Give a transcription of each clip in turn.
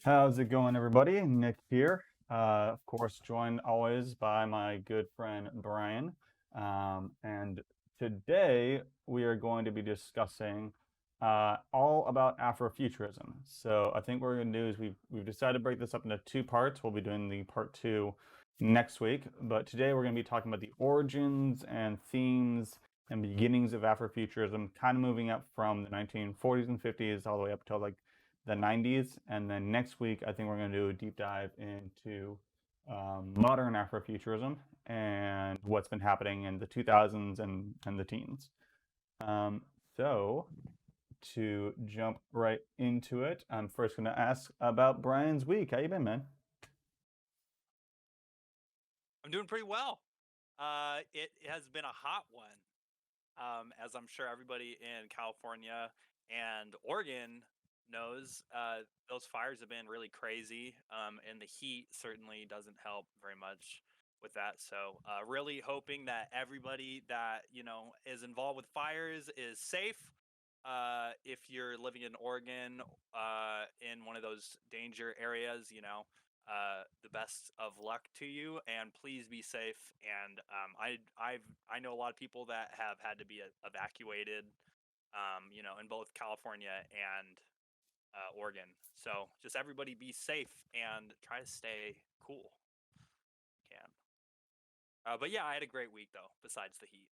How's it going, everybody? Nick here. Of course, joined always by my good friend Brian. And today we are going to be discussing all about Afrofuturism. So I think what we're going to do is we've decided to break this up into two parts. We'll be doing the part two next week, but today we're going to be talking about the origins and themes and beginnings of Afrofuturism, kind of moving up from the 1940s and 50s all the way up to like the 90s. And then next week, I think we're going to do a deep dive into modern Afrofuturism and what's been happening in the 2000s and the teens. So, to jump right into it, I'm first going to ask about Brian's week. How you been, man? I'm doing pretty well. It has been a hot one, as I'm sure everybody in California and Oregon knows. Those fires have been really crazy, and the heat certainly doesn't help very much with that. So, really hoping that everybody that is involved with fires is safe. If you're living in Oregon, in one of those danger areas, the best of luck to you, and please be safe. And I know a lot of people that have had to be evacuated, in both California and Oregon. So just everybody be safe and try to stay cool. If you can. But yeah, I had a great week though. Besides the heat.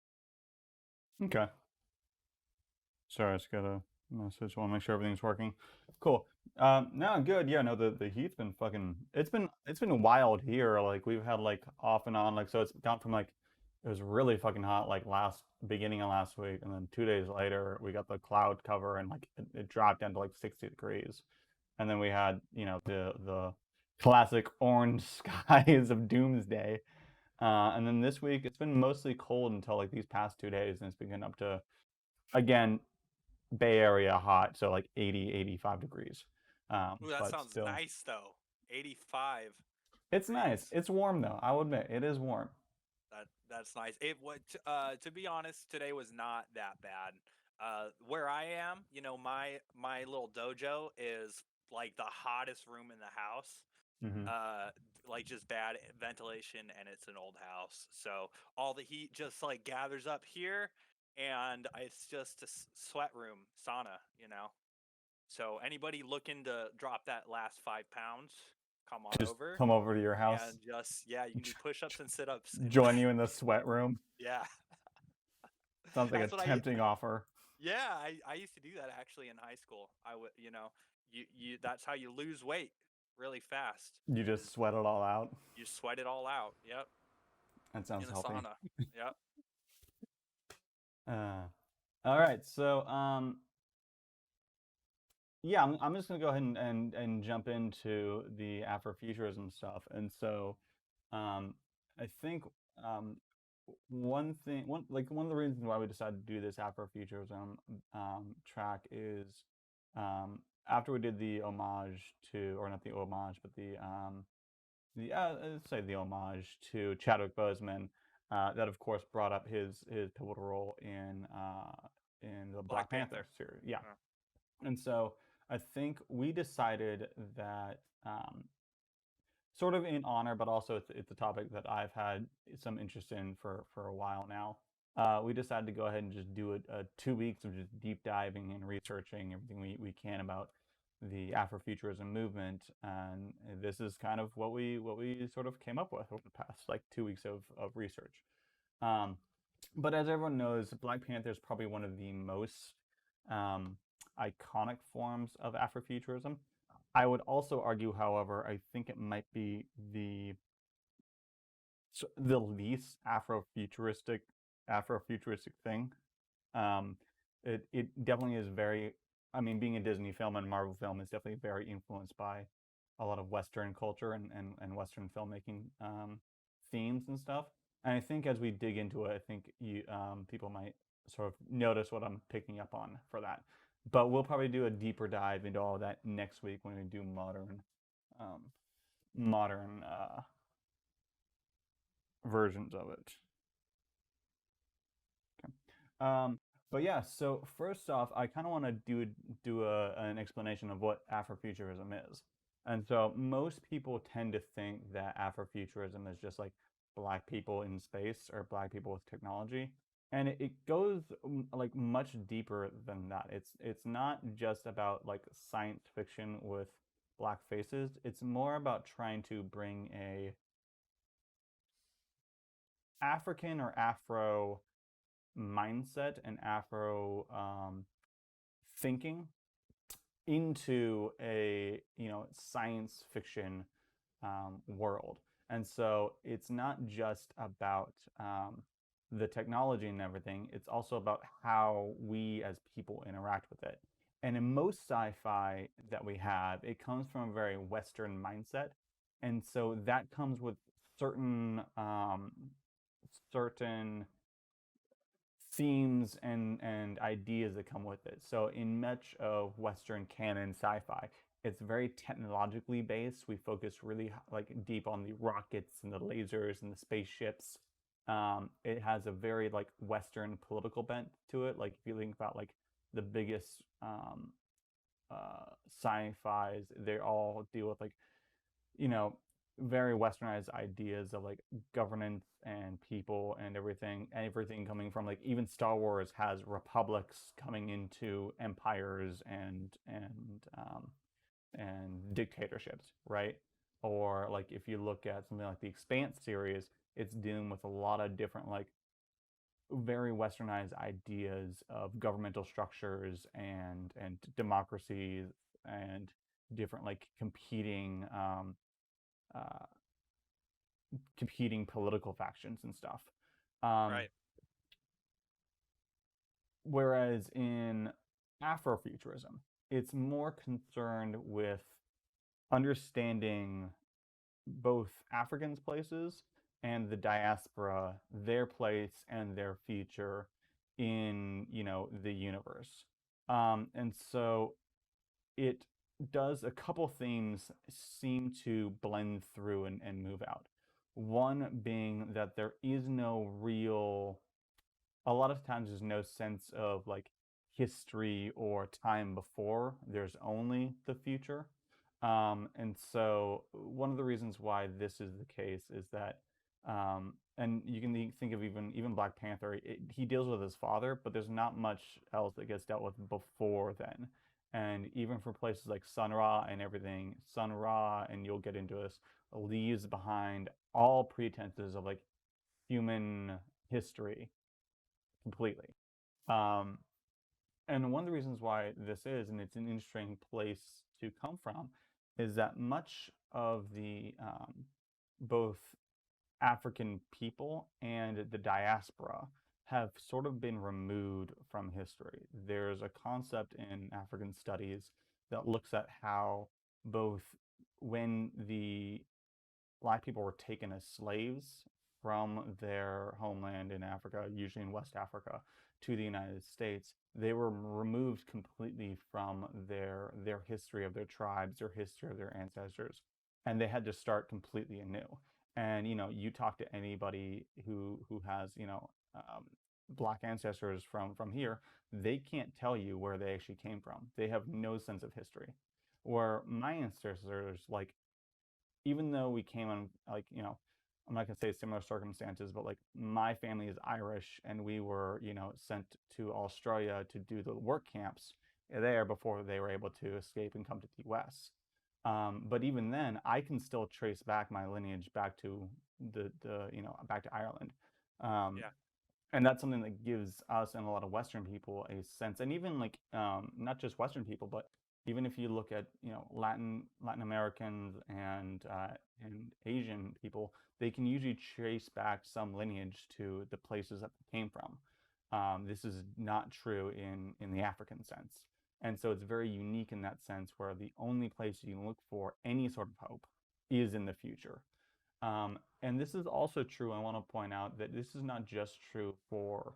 Okay. Sorry, I just got a message. Want to make sure everything's working. Cool. No, good. Yeah, no, the heat's been fucking. It's been wild here. Like we've had like off and on. Like so, it's gone from like it was really fucking hot like last beginning of last week, and then 2 days later we got the cloud cover and like it dropped down to like 60 degrees, and then we had the classic orange skies of doomsday. And then this week it's been mostly cold until like these past 2 days, and it's been getting up to again Bay Area hot, so like 80, 85 degrees. Ooh, that But sounds still, nice though. 85 it's nice. degrees. It's warm though. I will admit, it is warm. That's nice. It would to be honest, today was not that bad. Where I am, my little dojo is like the hottest room in the house. Hmm. Uh, like just bad ventilation, and it's an old house, so all the heat just like gathers up here, and it's just a sweat room sauna. So anybody looking to drop that last 5 pounds, come on Just over, come over to your house, and just yeah, you can do push-ups and sit-ups in join you in the sweat room. yeah. Sounds like a That's what tempting offer. yeah, I used to do that actually in high school. I would, you that's how you lose weight really fast, You just is sweat it all out. you sweat it all out. Yep, That in sounds the healthy. sauna. Yep. Uh, all right, so yeah, I'm just gonna go ahead and jump into the Afrofuturism stuff, and so um, I think um, one of the reasons why we decided to do this Afrofuturism track is um, after we did the homage to, or not the homage, but the let's say the homage to Chadwick Boseman, that of course brought up his pivotal role in the Black Black Panther Panther. series. Yeah, Uh, and so I think we decided that sort of in honor, but also it's a topic that I've had some interest in for a while now. We decided to go ahead and just do a 2 weeks of just deep diving and researching everything we can about the Afrofuturism movement, and this is kind of what we sort of came up with over the past like 2 weeks of research. Um, but as everyone knows, Black Panther is probably one of the most um, iconic forms of Afrofuturism. I would also argue, however, I think it might be the least Afrofuturistic thing. Um, it definitely is very. I mean, being a Disney film and Marvel film is definitely very influenced by a lot of Western culture and Western filmmaking themes and stuff. And I think as we dig into it, I think people might sort of notice what I'm picking up on for that. But we'll probably do a deeper dive into all of that next week when we do um, modern versions of it. Okay. But yeah, so first off, I kind of want to do an explanation of what Afrofuturism is. And so most people tend to think that Afrofuturism is just like black people in space or black people with technology. And it goes like much deeper than that. It's not just about like science fiction with black faces. It's more about trying to bring a African or Afro mindset and Afro thinking into a science fiction world. And so it's not just about the technology and everything, it's also about how we as people interact with it. And in most sci-fi that we have, it comes from a very Western mindset. And so that comes with certain themes and ideas that come with it. So in much of Western canon sci-fi, it's very technologically based. We focus really like deep on the rockets and the lasers and the spaceships. It has a very like Western political bent to it. Like if you think about like the biggest sci-fis, they all deal with like you know, very westernized ideas of like governance and people and everything coming from like even Star Wars has republics coming into empires and dictatorships, right? Or like if you look at something like the Expanse series, it's dealing with a lot of different like very westernized ideas of governmental structures and democracies and different like uh, competing political factions and stuff. Um, Right. Whereas in Afrofuturism, it's more concerned with understanding both Africans' places and the diaspora, their place and their future in, the universe. And so it does a couple themes seem to blend through and move out. One being that there is no real, a lot of times there's no sense of like history or time before, there's only the future. And so one of the reasons why this is the case is that, and you can think of even Black Panther, he deals with his father, but there's not much else that gets dealt with before then. And even for places like Sun Ra and everything, Sun Ra, and you'll get into this, leaves behind all pretenses of like human history completely. Um, and one of the reasons why this is, and it's an interesting place to come from, is that much of the both African people and the diaspora have sort of been removed from history. There's a concept in African studies that looks at how both when the Black people were taken as slaves from their homeland in Africa, usually in West Africa, to the United States, they were removed completely from their history of their tribes, their history of their ancestors, and they had to start completely anew. And you talk to anybody who has Black ancestors from here, they can't tell you where they actually came from. They have no sense of history. Where my ancestors, like even though we came on like I'm not gonna say similar circumstances, but like my family is Irish and we were sent to Australia to do the work camps there before they were able to escape and come to the US. But even then, I can still trace back my lineage back to the back to Ireland. Um, Yeah. and that's something that gives us and a lot of Western people a sense, and even like not just Western people, but even if you look at Latin Americans and Asian people, they can usually trace back some lineage to the places that they came from. This is not true in the African sense, and so it's very unique in that sense, where the only place you can look for any sort of hope is in the future. And this is also true. I want to point out that this is not just true for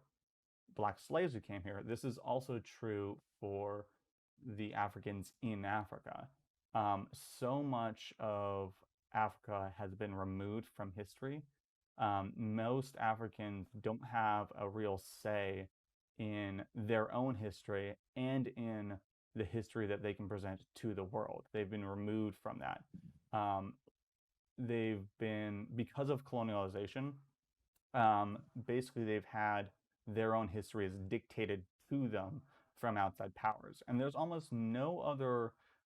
Black slaves who came here. This is also true for the Africans in Africa. So much of Africa has been removed from history. Most Africans don't have a real say in their own history and in the history that they can present to the world. They've been removed from that. Um, they've been, because of colonialization, basically they've had their own histories dictated to them from outside powers. And there's almost no other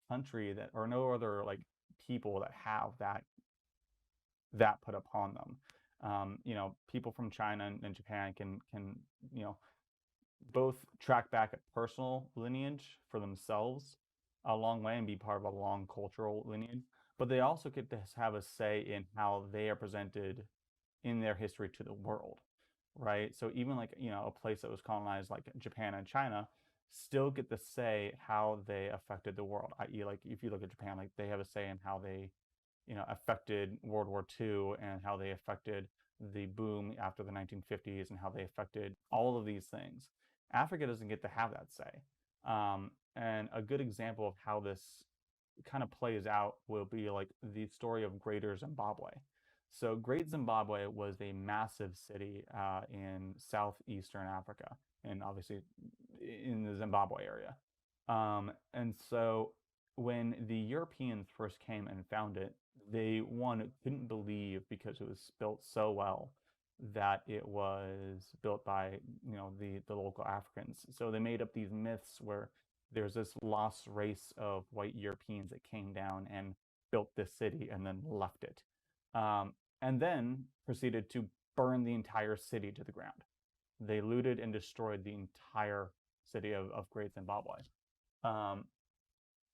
country that, or no other like people that have that put upon them. People from China and Japan can you know both track back a personal lineage for themselves a long way and be part of a long cultural lineage, but they also get to have a say in how they are presented in their history to the world, right? So even like, a place that was colonized like Japan and China still get to say how they affected the world, i.e., like if you look at Japan, like they have a say in how they affected World War II and how they affected the boom after the 1950s and how they affected all of these things. Africa doesn't get to have that say. And a good example of how this kind of plays out will be like the story of Greater Zimbabwe. So, Great Zimbabwe was a massive city in southeastern Africa, and obviously in the Zimbabwe area. And so, when the Europeans first came and found it, they one couldn't believe because it was built so well that it was built by the local Africans. So they made up these myths where there's this lost race of white Europeans that came down and built this city and then left it, and then proceeded to burn the entire city to the ground. They looted and destroyed the entire city of Great Zimbabwe. Um,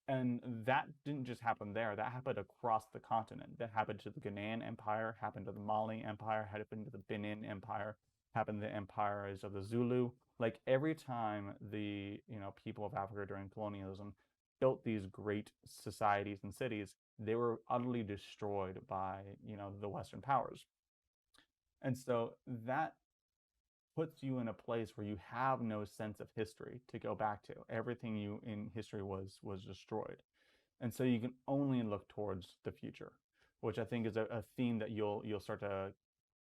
and that didn't just happen there. That happened across the continent. That happened to the Ghanaian Empire, happened to the Mali Empire, happened to the Benin Empire, happened to the empires of the Zulu. Like every time the people of Africa during colonialism built these great societies and cities, they were utterly destroyed by the Western powers. And so that puts you in a place where you have no sense of history to go back to. Everything you in history was destroyed. And so you can only look towards the future, which I think is a theme that you'll start to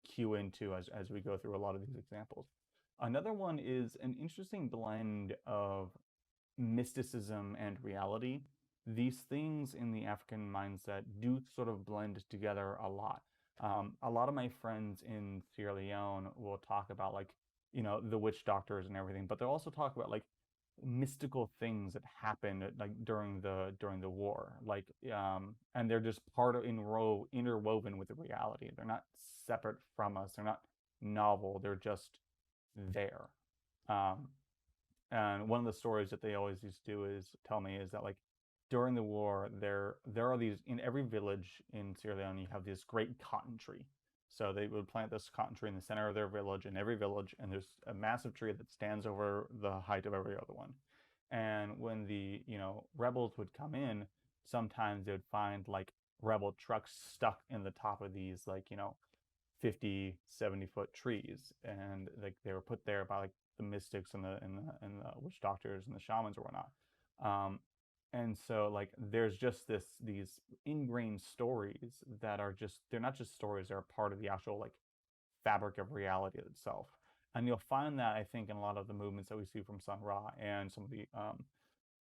cue into as we go through a lot of these examples. Another one is an interesting blend of mysticism and reality. These things in the African mindset do sort of blend together a lot. A lot of my friends in Sierra Leone will talk about like, the witch doctors and everything, but they'll also talk about like mystical things that happened like during the war, like and they're just part of interwoven with the reality. They're not separate from us. They're not novel. They're just there. Um, and one of the stories that they always used to do is tell me is that like during the war, there are these in every village in Sierra Leone. You have this great cotton tree. So they would plant this cotton tree in the center of their village, in every village, and there's a massive tree that stands over the height of every other one. And when the rebels would come in, sometimes they would find like rebel trucks stuck in the top of these like 50, 70-foot trees, and like they were put there by like the mystics and the witch doctors and the shamans or whatnot. And so like there's just these ingrained stories that are just, they're not just stories, they're part of the actual like fabric of reality itself. And you'll find that I think in a lot of the movements that we see from Sun Ra and some of the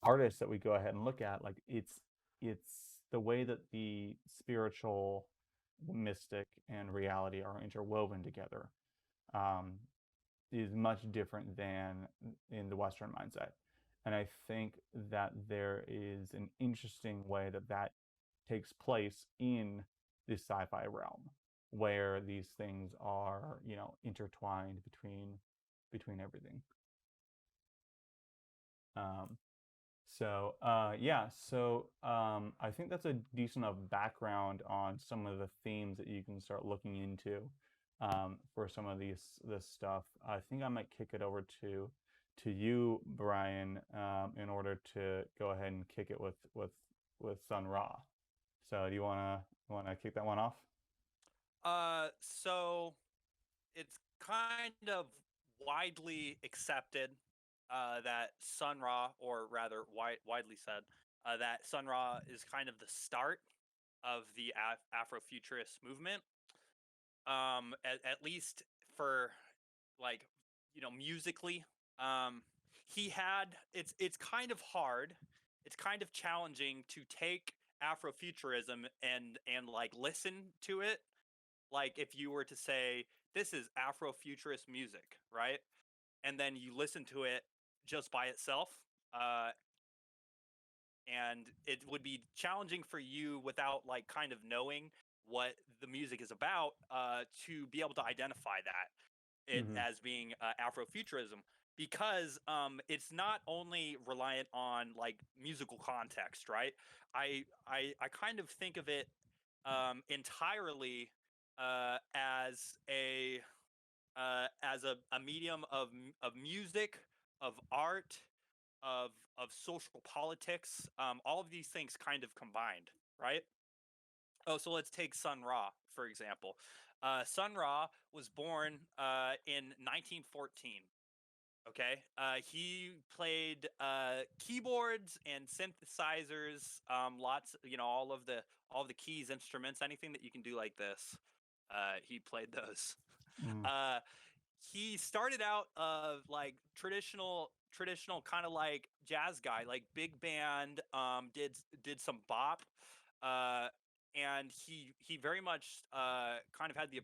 artists that we go ahead and look at, like it's the way that the spiritual, mystic, and reality are interwoven together, um, is much different than in the Western mindset. And I think that there is an interesting way that takes place in the sci-fi realm, where these things are, intertwined between everything. Um, I think that's a decent enough background on some of the themes that you can start looking into for some of this stuff. I think I might kick it over to you, Brian, in order to go ahead and kick it with Sun Ra. So do you wanna kick that one off? So it's kind of widely accepted that Sun Ra, or rather widely said, that Sun Ra is kind of the start of the Afrofuturist movement. At least for like musically. Um, he had it's kind of hard, it's kind of challenging to take Afrofuturism and like listen to it, like if you were to say this is Afrofuturist music, right? And then you listen to it just by itself, uh, and it would be challenging for you without like kind of knowing what the music is about, to be able to identify it Mm-hmm. as being Afrofuturism, because it's not only reliant on like musical context, right? I kind of think of it entirely as a medium of music, of art, of social politics, all of these things kind of combined, right? Oh, so let's take Sun Ra, for example. Sun Ra was born in 1914. Okay, he played keyboards and synthesizers, lots, all of the keys, instruments, anything that you can do like this. He played those. Mm-hmm. Uh, he started out like traditional kind of like jazz guy, like big band, did some bop, uh and he very much kind of had the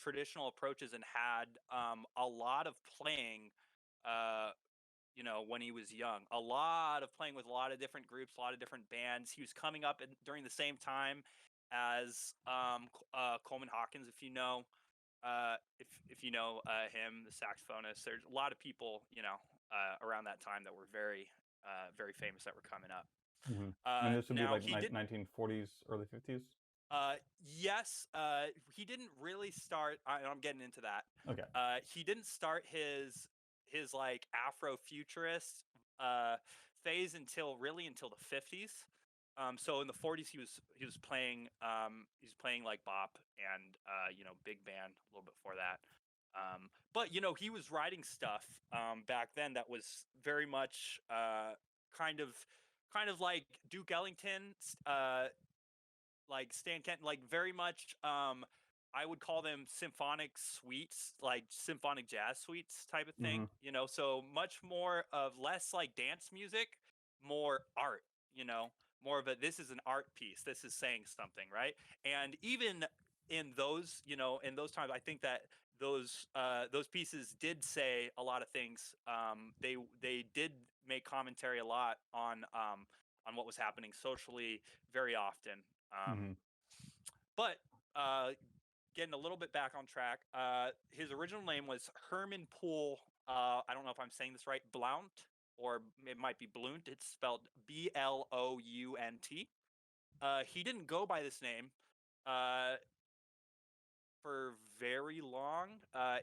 traditional approaches, and had a lot of playing, uh when he was young, a lot of playing with a lot of different groups, a lot of different bands. He was coming up during the same time as Coleman Hawkins, if you know, if you know him, the saxophonist. There's a lot of people, around that time that were very famous, that were coming up. Mm-hmm. And this would be Now like he didn't. 1940s, early 50s. Yes, he didn't really start. I'm getting into that. Okay. He didn't start his like Afrofuturist uh, phase until the 50s. So in the 40s, he was playing, like bop and big band a little bit before that. But he was writing stuff back then that was very much kind of like Duke Ellington, like Stan Kent, like very much. I would call them symphonic suites, like symphonic jazz suites type of Mm-hmm. thing. So much more of less like dance music, more art. You know, more of a, this is an art piece. This is saying something, right? And even in those times, I think that those pieces did say a lot of things. They did make commentary a lot on what was happening socially very often. Mm-hmm. But getting a little bit back on track, his original name was Herman Poole. I don't know if I'm saying this right, Blount, or it might be Blount. It's spelled Blount. He didn't go by this name uh, for very long.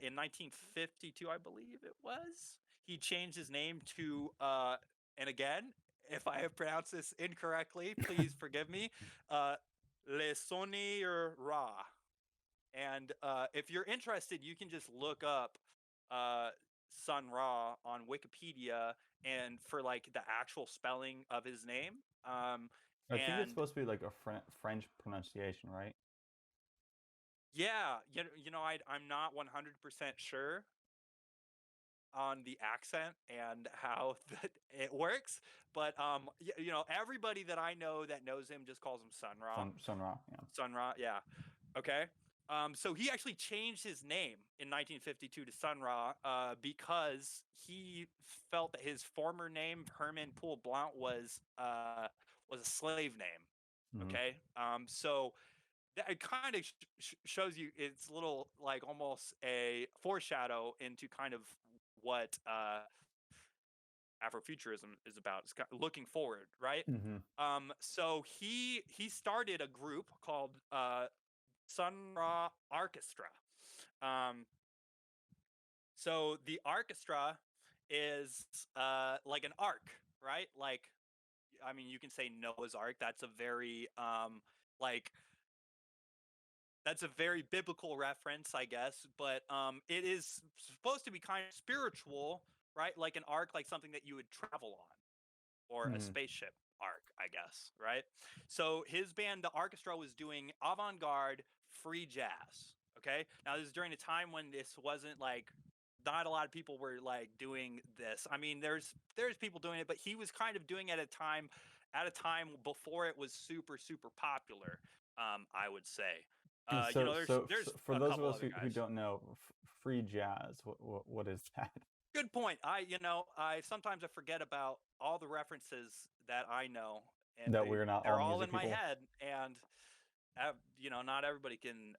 In 1952, I believe it was, he changed his name to, and again, if I have pronounced this incorrectly, please forgive me, uh, Le Sonnier Ra. And if you're interested, you can just look up uh, Sun Ra on Wikipedia, and for like the actual spelling of his name. I think it's And supposed to be like a French pronunciation, right? yeah, I'm not 100% sure on the accent and how that it works, but everybody that I know that knows him just calls him Sun Ra. Sun Ra, yeah. Sun Ra, yeah. Okay. So he actually changed his name in 1952 to Sun Ra, because he felt that his former name, Herman Poole Blount, was a slave name. Mm-hmm. Okay. So that it kind of shows you, it's a little like almost a foreshadow into kind of what Afrofuturism is about. It's looking forward, right? Mm-hmm. So he started a group called Sun Ra Orchestra. Um, so the orchestra is like an ark, right? Like, I mean, you can say Noah's Ark. Like that's a very biblical reference, I guess. But it is supposed to be kind of spiritual, right? Like an ark, like something that you would travel on, or a Mm-hmm. spaceship arc, I guess, right? So his band, the orchestra, was doing avant-garde free jazz. Okay, now this is during a time when this wasn't like not a lot of people were like doing this. I mean, there's people doing it, but he was kind of doing it at a time before it was super super popular. I would say. And You so, know, there's for a those of couple us other who guys. don't know, free jazz, what is that? Good point. I sometimes I forget about all the references that I know, and That we're not all they're all in music my people? head, and not everybody can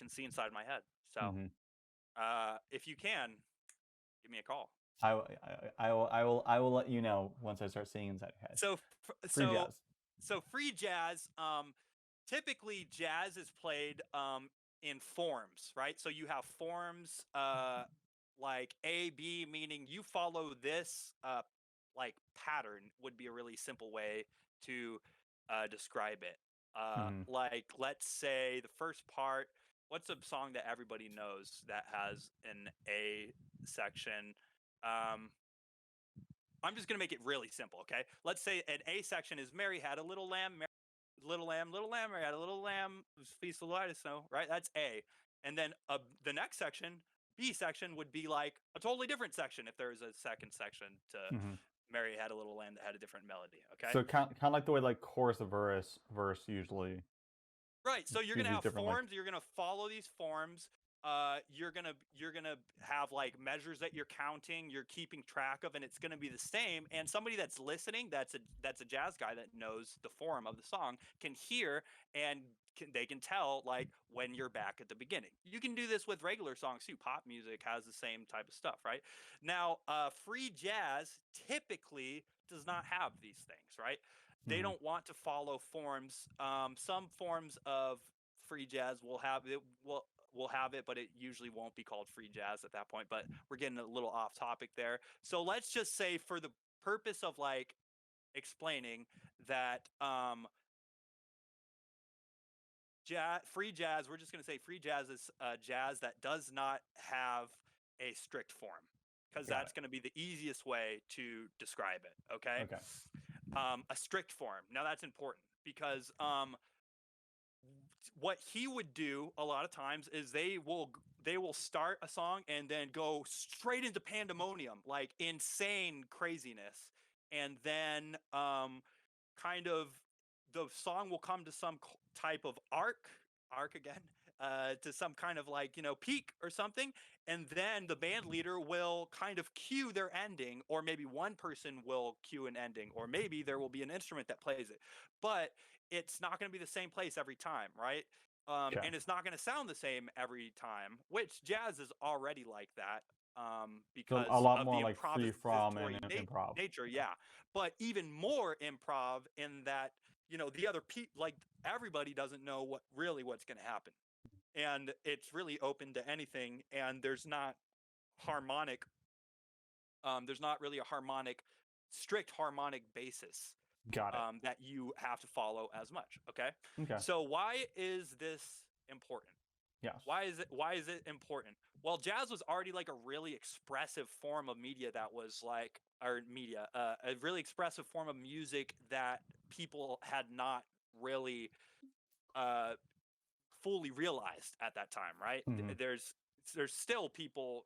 see inside my head. So, Hmm. if you can, give me a call. I will let you know once I start seeing inside your head. So, Free jazz. free jazz. Typically, jazz is played in forms, right? So you have forms like A, B, meaning you follow this like pattern would be a really simple way to describe it. Hmm. Like, let's say the first part. What's a song that everybody knows that has an A section? Um, I'm just gonna make it really simple, okay? Let's say an A section is Mary had a little lamb, little lamb, Mary had a little lamb, feast of the light of snow, right? That's A. And then the next section, B section, would be like a totally different section if there's a second section to Hmm. Mary had a little lamb that had a different melody, okay? So kind of like the way like chorus to verse usually Right. So you're do gonna these have different like. forms. You're gonna follow these forms. You're gonna have like measures that you're counting. You're keeping track of, and it's gonna be the same. And somebody that's listening, that's a jazz guy that knows the form of the song, can hear and they can tell like when you're back at the beginning. You can do this with regular songs too. Pop music has the same type of stuff, right? Now, free jazz typically does not have these things, right? They Hmm. don't want to follow forms. Some forms of free jazz will have it, but it usually won't be called free jazz at that point. But we're getting a little off topic there. So let's just say, for the purpose of like explaining that, free jazz, we're just going to say free jazz is jazz that does not have a strict form, because Got that's it. going to be the easiest way to describe it. Okay. Okay. A strict form. Now that's important because what he would do a lot of times is they will start a song and then go straight into pandemonium, like insane craziness, and then kind of the song will come to some type of arc again, to some kind of like peak or something, and then the band leader will kind of cue their ending, or maybe one person will cue an ending, or maybe there will be an instrument that plays it, but it's not going to be the same place every time, right? Okay. And it's not going to sound the same every time, which jazz is already like that, So a because lot of more the like free from and improvisatory improv. nature, yeah. But even more improv in that, the other people, like, everybody doesn't know what's going to happen, and it's really open to anything, and harmonic there's not really a strict harmonic basis Got it. that you have to follow as much. Okay. Okay. So why is this important? Yes. Why is it important? Well, jazz was already like a really expressive form of media that was like, or media, a really expressive form of music that people had not really uh, fully realized at that time, right? Hmm. There's still people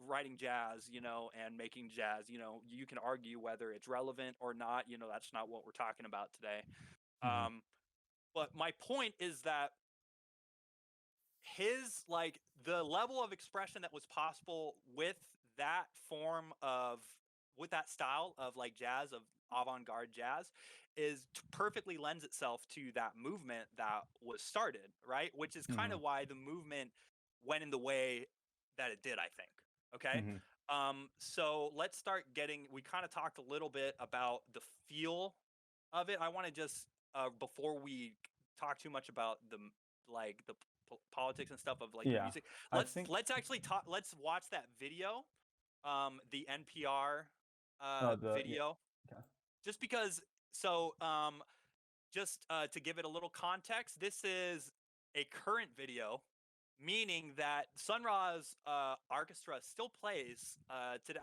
writing jazz, and making jazz. You can argue whether it's relevant or not. That's not what we're talking about today. Hmm. But my point is that the level of expression that was possible with that form of with that style of like jazz, of avant-garde jazz, perfectly lends itself to that movement that was started, right? Which is kind Hmm. of why the movement went in the way that it did, I think. Okay. Hmm. So let's start getting, we kind of talked a little bit about the feel of it. I want to just, before we talk too much about the politics and stuff of like the Yeah. music, I let's think. let's actually talk. Let's watch that video, the NPR Oh, the yeah. video, Okay. just because. So, just to give it a little context, this is a current video, meaning that Sun Ra's orchestra still plays today.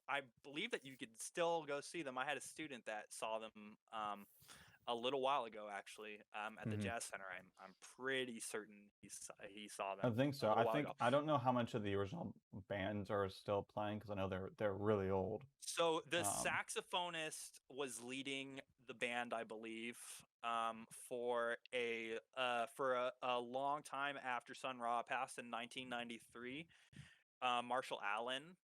I believe that you could still go see them. I had a student that saw them a little while ago, actually, at the Hmm. Jazz Center. I'm pretty certain he saw I them think a so. little I while think ago. I don't know how much of the original bands are still playing because I know they're really old. So the Um, saxophonist was leading the band, I believe, for a long time after Sun Ra passed in 1993. Marshall Allen,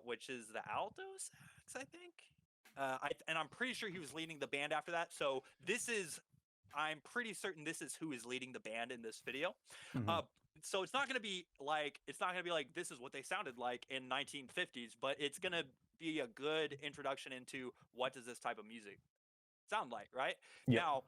which is the alto sax, I think. And I'm pretty sure he was leading the band after that. So I'm pretty certain this is who is leading the band in this video. mhm. Uh, so it's not gonna be like this is what they sounded like in 1950s, but it's gonna be a good introduction into what does this type of music sound like, right? Yep. Now,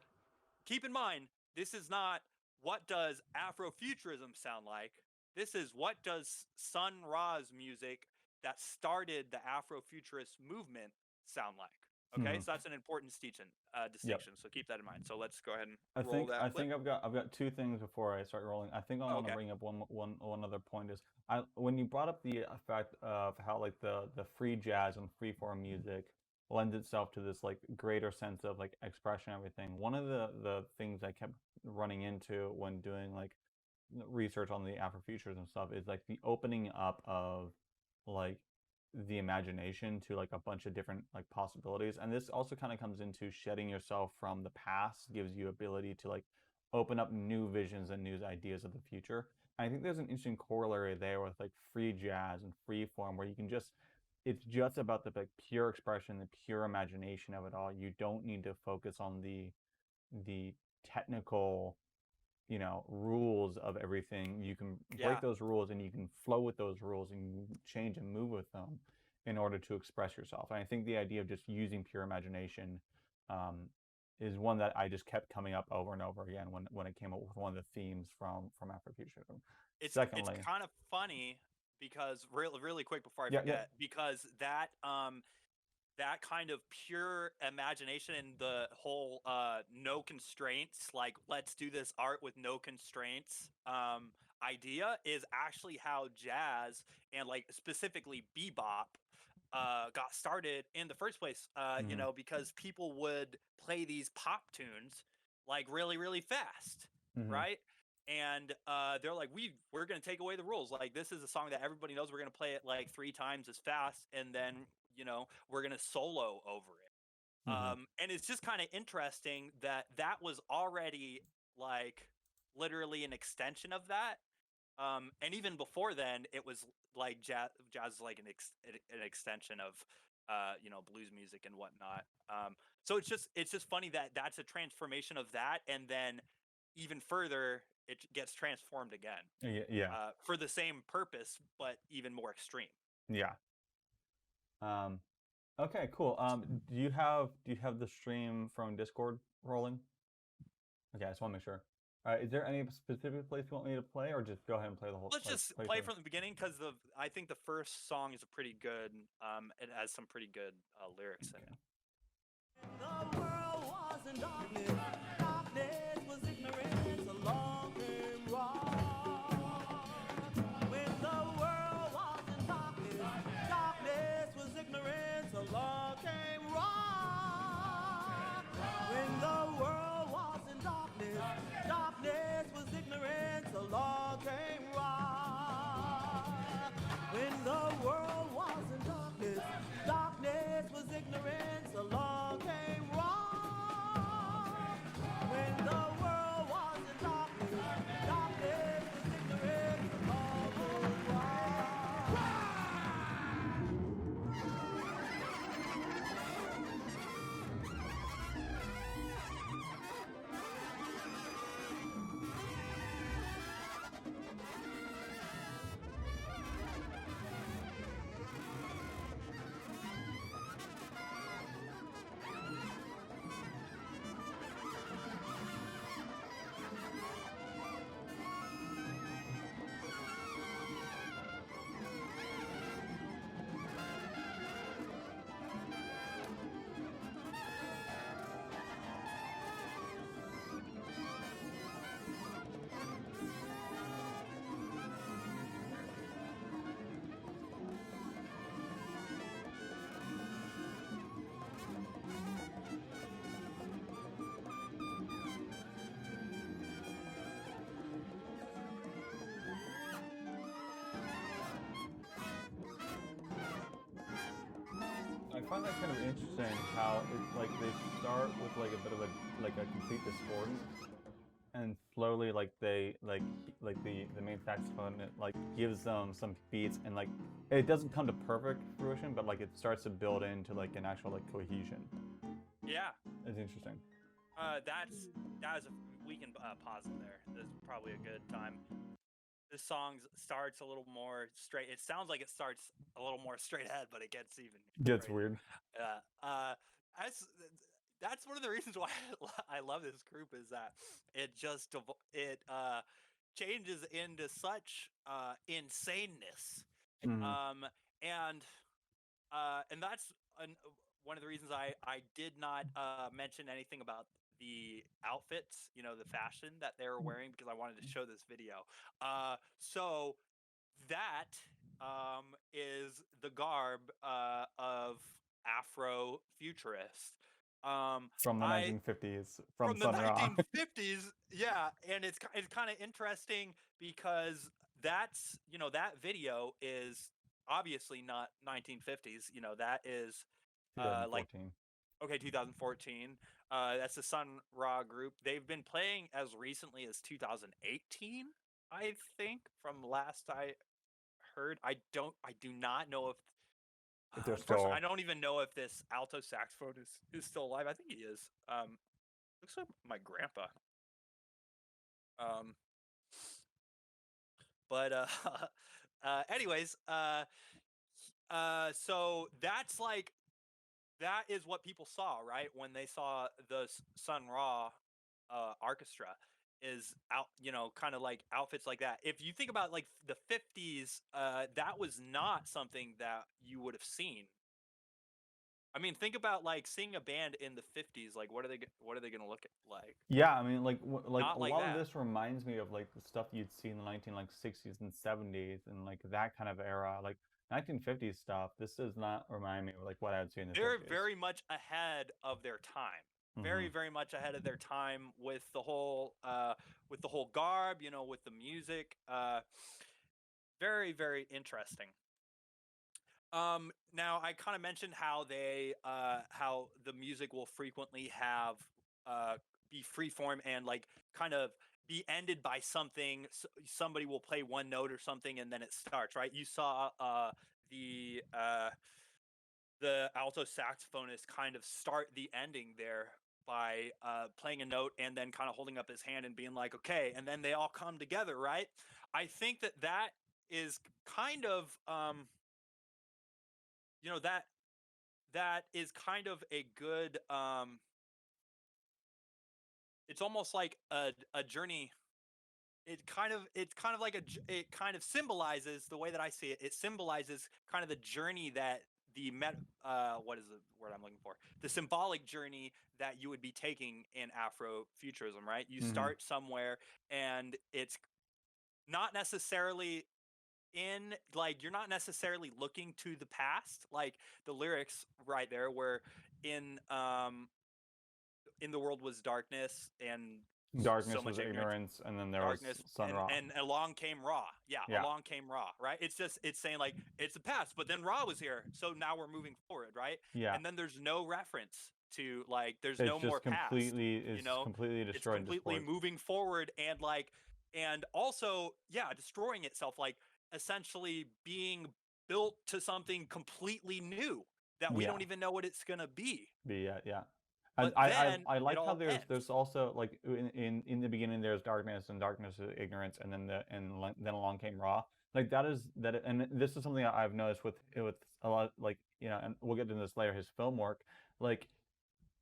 keep in mind, this is not what does Afrofuturism sound like. This is what does Sun Ra's music that started the Afrofuturist movement sound like. Okay, Mhm. so that's an important Yep. distinction. So keep that in mind. So let's go ahead and I roll think I that clip. think I've got two things before I start rolling. I think I Oh, want to okay. bring up one other point is I when you brought up the fact of how like the free jazz and free form music lends itself to this like greater sense of like expression and everything. One of the things I kept running into when doing like research on the Afrofuturism stuff is like the opening up of like the imagination to like a bunch of different like possibilities. And this also kind of comes into shedding yourself from the past, gives you ability to like open up new visions and new ideas of the future. And I think there's an interesting corollary there with like free jazz and free form where you can just it's just about the like pure expression, the pure imagination of it all. You don't need to focus on the technical rules of everything. You can break Yeah, those rules and you can flow with those rules and change and move with them in order to express yourself. And I think the idea of just using pure imagination um, is one that I just kept coming up over and over again when it came up with one of the themes from Afrofuturism. it's Secondly, kind of funny because really quick before I yeah, yeah, forget, because that kind of pure imagination and the whole no constraints, like let's do this art with no constraints idea is actually how jazz and like specifically bebop got started in the first place, mm-hmm, because people would play these pop tunes like really really fast, mm-hmm, right? And they're like, we're gonna take away the rules. Like this is a song that everybody knows. We're gonna play it like 3 times as fast, and then we're gonna solo over it. mm-hmm, And it's just kind of interesting that that was already like literally an extension of that. And even before then, it was like jazz is like an extension of blues music and whatnot. So it's just funny that that's a transformation of that, and then even further, it gets transformed again yeah, yeah, for the same purpose, but even more extreme. yeah. Um, okay, cool. Do you have the stream from Discord rolling? Okay, I just want to make sure. Is there any specific place you want me to play, or just go ahead and play the whole Let's like just play play through? from the beginning because I think the first song is a pretty good. It has some pretty good lyrics in it. Okay. The world was in darkness, darkness was ignorance, along came wrong. When the world was in darkness, darkness was ignorance, along came wrong. When the world was in darkness, darkness was ignorance, along came wrong. When the world was in darkness, darkness was ignorance, along came wrong. find that kind of interesting how it like they start with like a bit of a complete discordance, and slowly like the main saxophone, it like gives them some beats, and like it doesn't come to perfect fruition, but like it starts to build into like an actual like cohesion. Yeah. It's interesting. We can pause it there. That's probably a good time. This song starts a little more straight. It sounds like it starts a little more straight ahead, but it gets even. Gets straighter. weird. That's that's one of the reasons why I love this group is that it just changes into such insaneness, Mhm. and that's one of the reasons I did not mention anything about the outfits, the fashion that they were wearing, because I wanted to show this video. So that is the garb of Afrofuturist. From the I 1950s, from from the Sun Ra. 1950s, yeah, and it's kind of interesting because that's that video is obviously not 1950s. That is like 2014. okay, 2014. That's the Sun Ra group. They've been playing as recently as 2018, I think, from last I heard. I do not know If they're unfortunately, I still, don't even know if this alto saxophone is still alive. I think he is. Looks like my grandpa. Um, but anyways, so that is what people saw, right? When they saw the Sun Ra orchestra is out, kind of like outfits like that. If you think about like the 50s, that was not something that you would have seen. I mean, think about like seeing a band in the 50s. Like, what are they gonna look like? yeah, I mean, like Not a like lot of that. this reminds me of like the stuff you'd see in the 60s and 70s and like that kind of era, like 1950s stuff. This does not remind me of like what I would see in the They're 50s. very much ahead of their time. Very, Hmm. very much ahead of their time with the whole garb, with the music. Very, very interesting. Now I kind of mentioned how the music will frequently have be freeform and like kind of be ended by something. Somebody will play one note or something, and then it starts. Right? You saw the uh, the alto saxophonist kind of start the ending there by playing a note and then kind of holding up his hand and being like, okay, and then they all come together, right? I think that is kind of that is kind of a good it's almost like a journey. It's kind of like it kind of symbolizes, the way that I see it, it symbolizes kind of the journey that what is the word I'm looking for, the symbolic journey that you would be taking in Afrofuturism, right? You Hmm. start somewhere, and it's not necessarily in like you're not necessarily looking to the past, like the lyrics right there were in the world was darkness, and so Darkness much was ignorance. ignorance, and then there was Darkness, Sun Ra. and along came Ra. Yeah, Yeah, along came Ra, right? It's saying like it's the past, but then Ra was here, so now we're moving forward, right? yeah. And then there's no reference to like there's It's no more just past. completely It's destroyed and completely discord. moving forward, and like and also, yeah, destroying itself, like essentially being built to something completely new that we Yeah. don't even know what it's gonna be. Yeah. And But then I it like how all ends. there's also like in the beginning there's darkness, and darkness is ignorance, and then along came Ra. Like and this is something I've noticed with a lot, like, and we'll get into this later, his film work. Like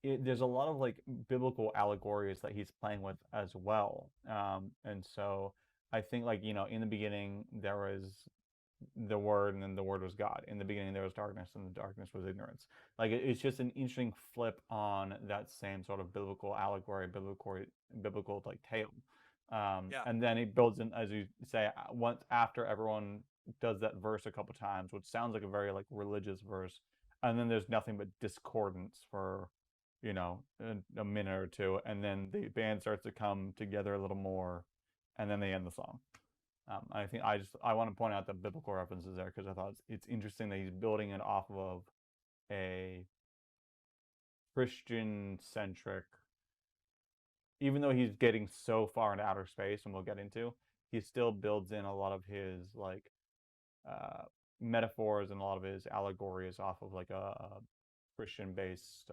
there's a lot of like biblical allegories that he's playing with as well. And so I think, like, in the beginning there was the word, and then the word was God. In the beginning there was darkness, and the darkness was ignorance. Like it's just an interesting flip on that same sort of biblical allegory, biblical like tale. Yeah. And then it builds in, as you say, once after everyone does that verse a couple times, which sounds like a very like religious verse, and then there's nothing but discordance for a minute or two, and then the band starts to come together a little more, and then they end the song. I think I want to point out the biblical references there, because I thought it's interesting that he's building it off of a Christian centric, even though he's getting so far into outer space, and we'll get into, he still builds in a lot of his like uh, metaphors and a lot of his allegories off of like a Christian based,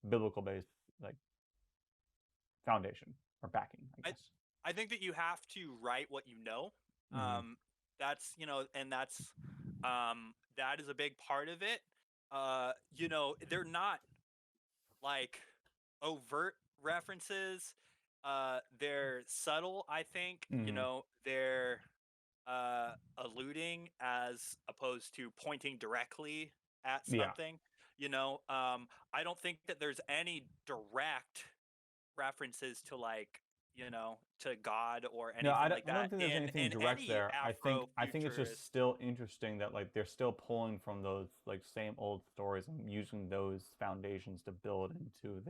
biblical based like foundation or backing, I I guess. I think that you have to write what you know. Hmm. That's and that is a big part of it. They're not like overt references. They're subtle, I think. Hmm. They're alluding as opposed to pointing directly at Yeah. something. I don't think that there's any direct references to to God or No, anything like I don't that think there's in anything direct any there. I think it's just Afrofuturist. still interesting that like they're still pulling from those like same old stories and using those foundations to build into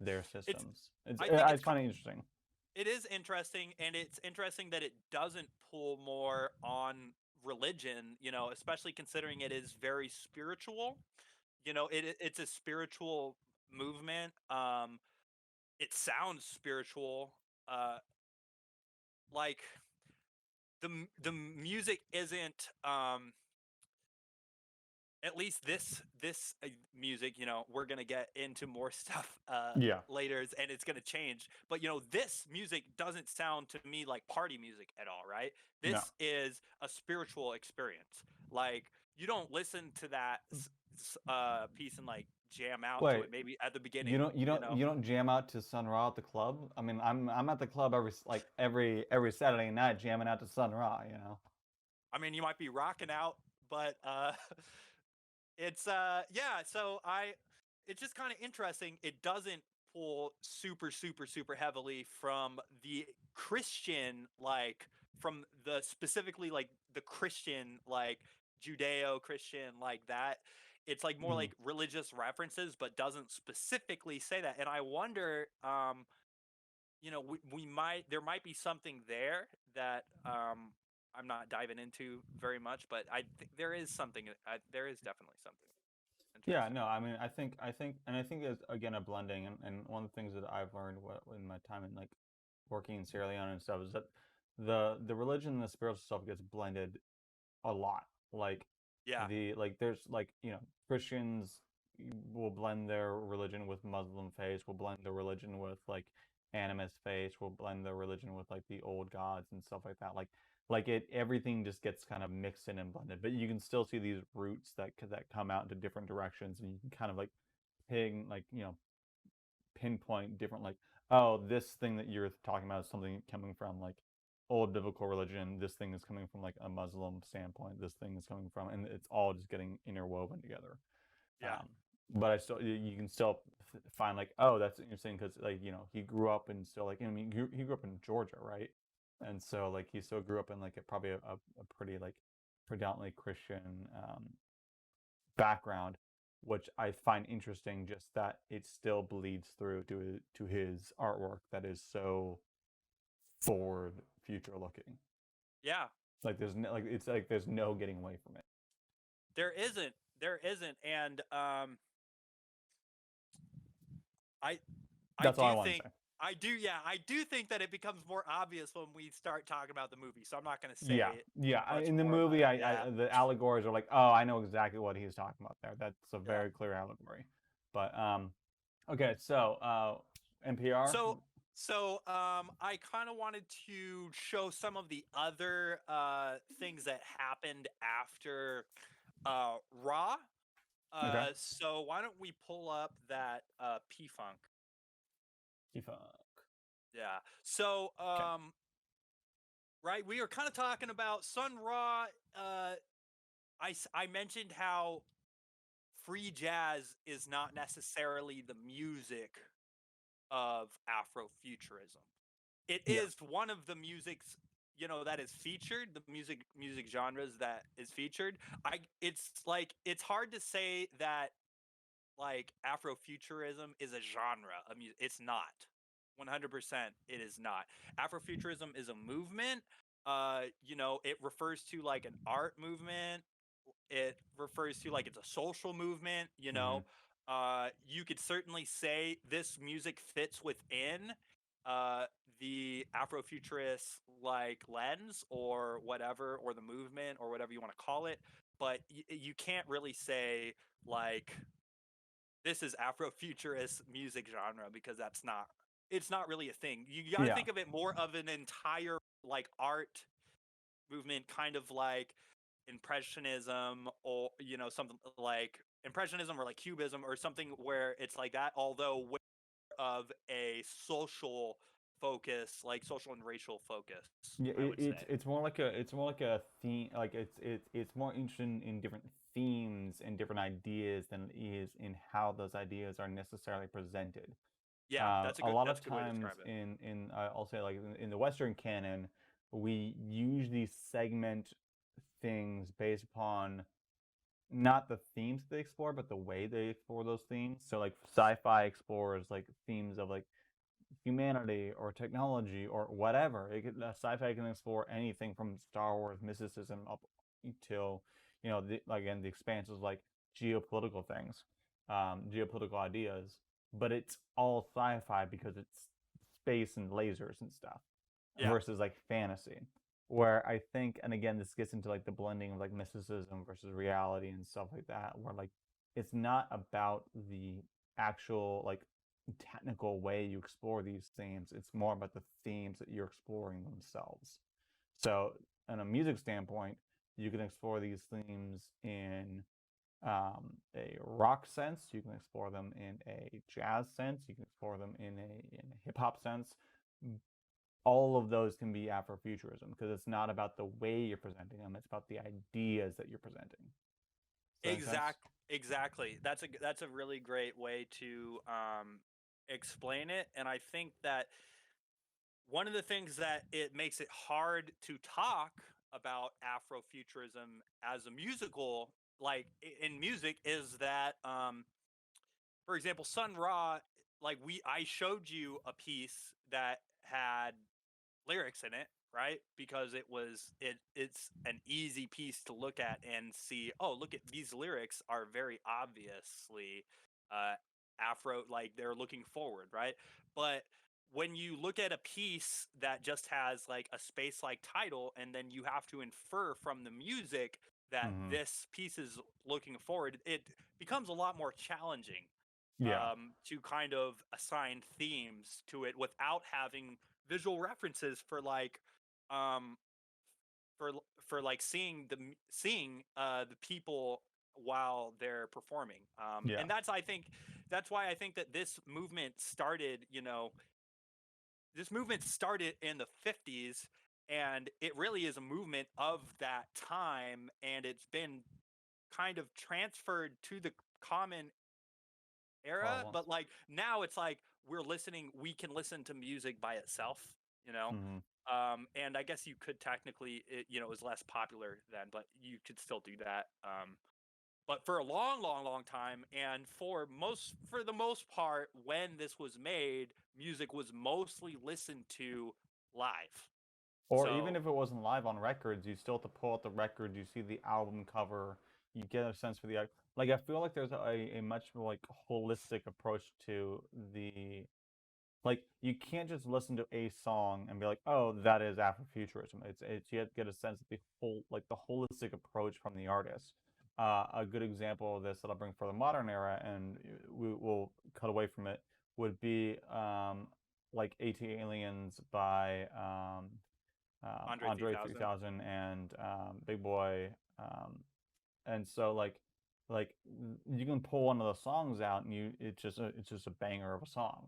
their It's systems. I think I find it interesting. it is interesting, and it's interesting that it doesn't pull more on religion, especially considering it is very spiritual. It's a spiritual movement. It sounds spiritual. Uh, like the music isn't at least this music, we're gonna get into more stuff Yeah. later, and it's gonna change. But this music doesn't sound to me like party music at all, right? No. This is a spiritual experience. Like, you don't listen to that piece and like jam out to Wait, it. Maybe at the beginning, you don't jam out to Sun Ra at the club? I mean, I'm at the club every Saturday night jamming out to Sun Ra, you know. I mean, you might be rocking out, but it's yeah, so I it's just kind of interesting. It doesn't pull super heavily from the Christian, like from the specifically like the Christian, like Judeo-Christian, like that. It's like more Hmm. like religious references, but doesn't specifically say that. And I wonder, we might there might be something there that I'm not diving into very much, but I think there is something. There is definitely something Yeah, interesting. no, I mean, I think it's again a blending, and one of the things that I've learned in my time in like working in Sierra Leone and stuff is that the religion and the spiritual stuff gets blended a lot. Like Yeah, there's like, you know, Christians will blend their religion with Muslim faith, will blend their religion with like animist faith, will blend their religion with like the old gods and stuff like that. Like it everything just gets kind of mixed in and blended, but you can still see these roots that come out into different directions, and you can kind of like ping like, you know, pinpoint different like, oh, this thing that you're talking about is something coming from like old biblical religion, this thing is coming from like a Muslim standpoint, this thing is coming from, and it's all just getting interwoven together. yeah, um, but I still, you can still find like, oh, that's interesting because like, you know, he grew up in still like, I mean, he grew up in Georgia, right? And so like he still grew up in like probably a pretty like predominantly Christian background, which I find interesting, just that it still bleeds through to his artwork that is so forward future looking. yeah. Like there's no, like it's like there's no getting away from it. There isn't, and I I That's all I do want to think say. I do think that it becomes more obvious when we start talking about the movie. So I'm not going to Yeah, say yeah. much In the more about movie, it. Yeah. the allegories are like, oh, I know exactly what he's talking about there. That's a Yeah. very clear allegory. But okay, so NPR. So I kind of wanted to show some of the other things that happened after Raw. Okay. So why don't we pull up that P Funk? Fuck. Yeah. So Okay. right, we were kind of talking about Sun Ra. I mentioned how free jazz is not necessarily the music of Afrofuturism. It Yeah. is one of the musics, that is featured, the music genres that is featured. It's hard to say that like Afrofuturism is a genre of music. It's not. 100% it is not. Afrofuturism is a movement. It refers to like an art movement. it refers to like it's a social movement, you Mm-hmm. know. You could certainly say this music fits within the Afrofuturist like lens or whatever, or the movement or whatever you want to call it, but you can't really say like this is Afrofuturist music genre because it's not really a thing. You got to Yeah. think of it more of an entire like art movement, kind of like impressionism, or something like impressionism or like cubism or something where it's like that, although of a social focus, like social and racial focus, Yeah, I would say. it's more like a theme, like it's more interested in different themes and different ideas than it is in how those ideas are necessarily presented. Yeah, A lot that's of a good way to times describe it. in I'll say like in the Western canon, we usually segment things based upon not the themes they explore, but the way they explore those themes. So like sci-fi explores like themes of like humanity or technology or whatever. Sci-fi can explore anything from Star Wars mysticism up till again the expanse is like geopolitical things, geopolitical ideas. But it's all sci-fi because it's space and lasers and stuff Yeah. versus like fantasy. Where I think, and again, this gets into like the blending of like mysticism versus reality and stuff like that, where like it's not about the actual like technical way you explore these themes. It's more about the themes that you're exploring themselves. So, in a music standpoint, you can explore these themes in a rock sense. You can explore them in a jazz sense. You can explore them in a hip hop sense. All of those can be Afrofuturism because it's not about the way you're presenting them; it's about the ideas that you're presenting. Does that make sense? Exactly. That's a really great way to explain it, and I think that one of the things that it makes it hard to talk about Afrofuturism as a musical, like in music, is that, for example, Sun Ra, like I showed you a piece that had lyrics in it, right? Because it's an easy piece to look at and see, oh, look at these lyrics are very obviously uh Afro, like they're looking forward, right? But when you look at a piece that just has like a space like title, and then you have to infer from the music that Mm-hmm. this piece is looking forward, it becomes a lot more challenging Yeah. to kind of assign themes to it without having visual references for like um for for like seeing the people while they're performing, Yeah. and that's why I think that this movement started in the 50s, and it really is a movement of that time, and it's been kind of transferred to the common era, Parlance. but like now it's like we can listen to music by itself, you know. Mm-hmm. And I guess you could technically, it was less popular then, but you could still do that. But for a long time, and for the most part, when this was made, music was mostly listened to live. Or even So if it wasn't live on records, you still have to pull out the record. You see the album cover. You get a sense for the like. I feel like there's a much more like holistic approach to the like. You can't just listen to a song and be like, oh, that is Afrofuturism. It's you have to get a sense of the whole like the holistic approach from the artist. A good example of this that I'll bring for the modern era, and we will cut away from it, would be like AT Aliens by Andre Andre 3000. 3000 and Big Boy. And so you can pull one of those songs out and it's just a banger of a song.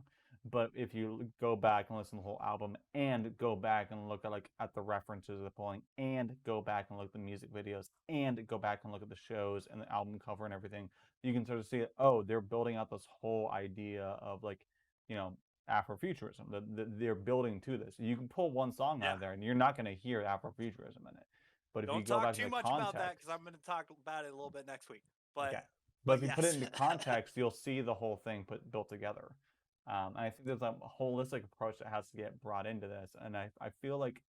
But if you go back and listen to the whole album and go back and look at at the references they're pulling and go back and look at the music videos and go back and look at the shows and the album cover and everything, you can sort of see it. Oh, they're building out this whole idea of like, you know, Afrofuturism. They're building to this. You can pull one song out Yeah. of there and you're not going to hear Afrofuturism in it. But if you Don't go talk back to too the much about that context, because I'm going to talk about it a little bit next week. But okay. But but if you put it yes. into context, you'll see the whole thing built together. And I think there's a holistic approach that has to get brought into this. And I feel like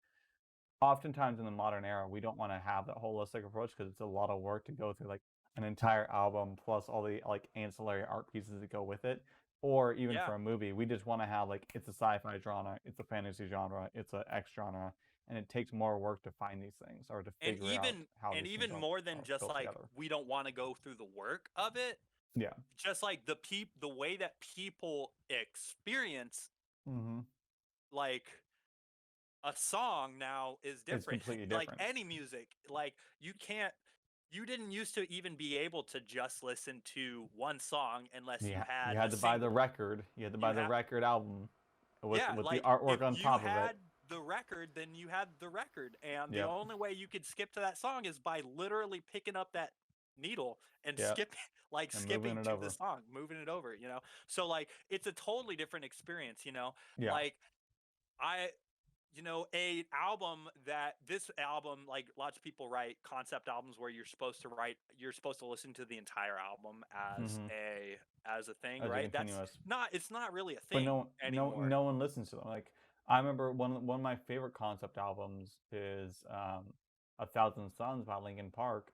oftentimes in the modern era, we don't want to have that holistic approach because it's a lot of work to go through like an entire album plus all the like ancillary art pieces that go with it. Or even Yeah. for a movie, we just want to have like it's a sci-fi genre, it's a fantasy genre, it's a X genre, and it takes more work to find these things or to And figure out how and these things even more than are just built like together. we don't want to go through the work of it, Yeah. just like the way that people experience Mm-hmm. like a song now is It's different. completely Like different. any music, like you didn't used to even be able to just listen to one song unless you Yeah. had You had a to buy the single. record. You had to buy You the have record album Yeah, with the like if artwork on you top of it. had the record, then you had the record, and the Yep. only way you could skip to that song is by literally picking up that needle and Yep. skipping like And moving skipping it to the over. song, moving it over, you know. So like it's a totally different experience, you know. Yeah. Like I a album that this album, like lots of people write concept albums where you're supposed to listen to the entire album Mm-hmm. as a thing, As a right? continuous. It's not really a But thing anymore. no one listens to them. Like I remember one of my favorite concept albums is A Thousand Suns by Linkin Park.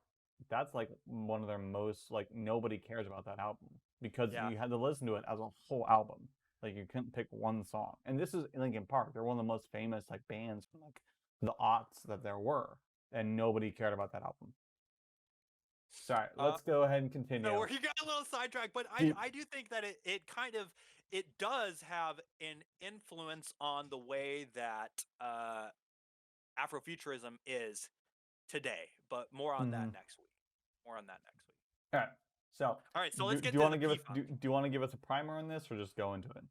That's like one of their most like nobody cares about that album because Yeah. you had to listen to it as a whole album. Like you couldn't pick one song. And this is Linkin Park. They're one of the most famous like bands from like the aughts that there were, and nobody cared about that album. Sorry, Uh, let's go ahead and so continue. we got a little sidetracked, but Do you- I do think that it kind of it does have an influence on the way that Afrofuturism is today. But more on that Mhm. next week. More on that next week. All right. So, All right, so let's do get you to want the to give P us funk. do you want to give us a primer on this or just go into it?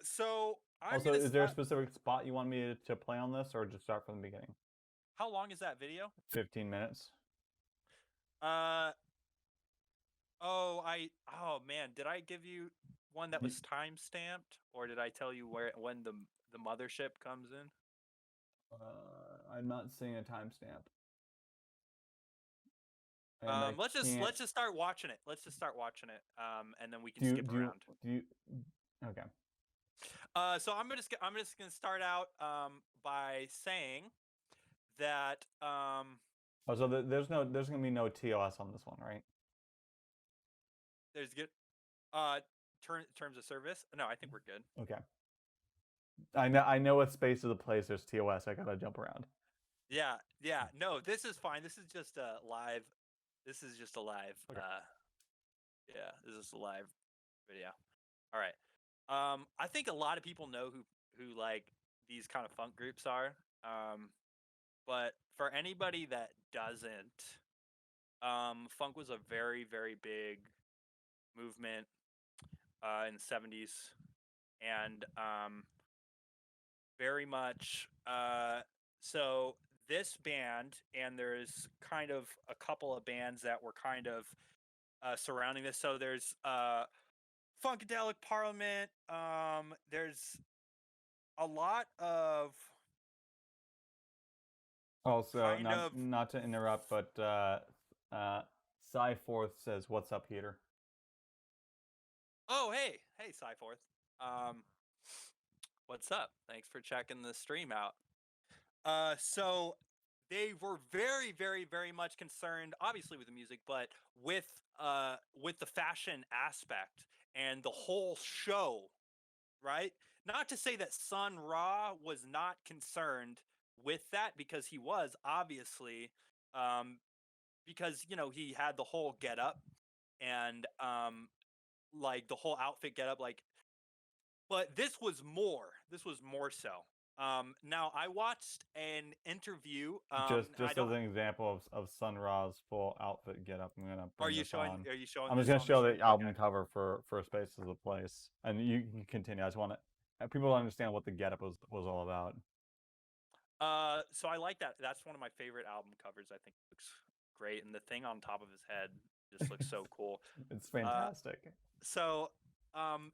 So I'm Also, gonna. is there a specific spot you want me to play on this or just start from the beginning? How long is that video? 15 minutes. Uh oh man, did I give you one that Y- was time stamped, or did I tell you when the mothership comes in? I'm not seeing a timestamp, and I can't. Let's just start watching it. Let's just start watching it. And then we can Do you skip do you around. do you? Okay. So I'm just gonna start out by saying that Oh, so there's gonna be no TOS on this one, right? there's good terms of service. No, I think we're good. Okay. I know what space of the place there's TOS. I gotta jump around. Yeah. No, this is fine. This is just a live. This is just a live. Okay. Yeah, this is a live video. All right. I think a lot of people know who like these kind of funk groups are. But for anybody that doesn't, funk was a very big movement in the 70s, and very much so this band, and there's kind of a couple of bands that were kind of surrounding this. So there's Funkadelic Parliament. There's a lot of Also, kind of not to interrupt, but Cyforth says, "What's up, Peter?" oh hey Cyforth. Um, what's up? Thanks for checking the stream out. So they were very much concerned, obviously with the music, but with the fashion aspect and the whole show, right? Not to say that Sun Ra was not concerned with that, because he was, obviously, um, because he had the whole get up and like the whole outfit get up, like, but this was more. This was more so. Now I watched an interview. I Just as don't. an example of Sun Ra's full outfit get up, I'm gonna Are bring you this showing? on. Are you showing I'm just this gonna on the show stream? the Okay. album cover for Spaces of the Place, and you can continue. I just want to people to understand what the get up was all about. So I like that. That's one of my favorite album covers. I think it looks great, and the thing on top of his head just looks so cool. It's Uh, fantastic. so,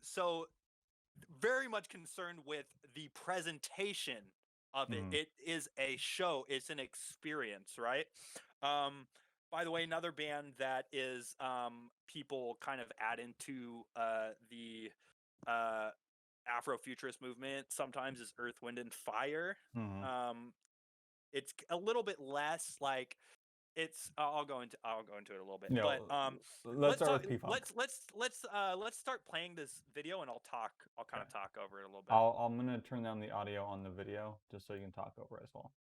so very much concerned with the presentation of it. Mhm. It is a show. It's an experience, right? Um, by the way, another band that is people kind of add into the uh, Afrofuturist movement sometimes is Earth, Wind, and Fire. Mhm. it's a little bit less like it's. I'll go into it a little bit, You know, but let's start with P-Funk. let's start playing this video, and I'll kind of talk over it a little bit. I'm gonna turn down the audio on the video just so you can talk over it as well.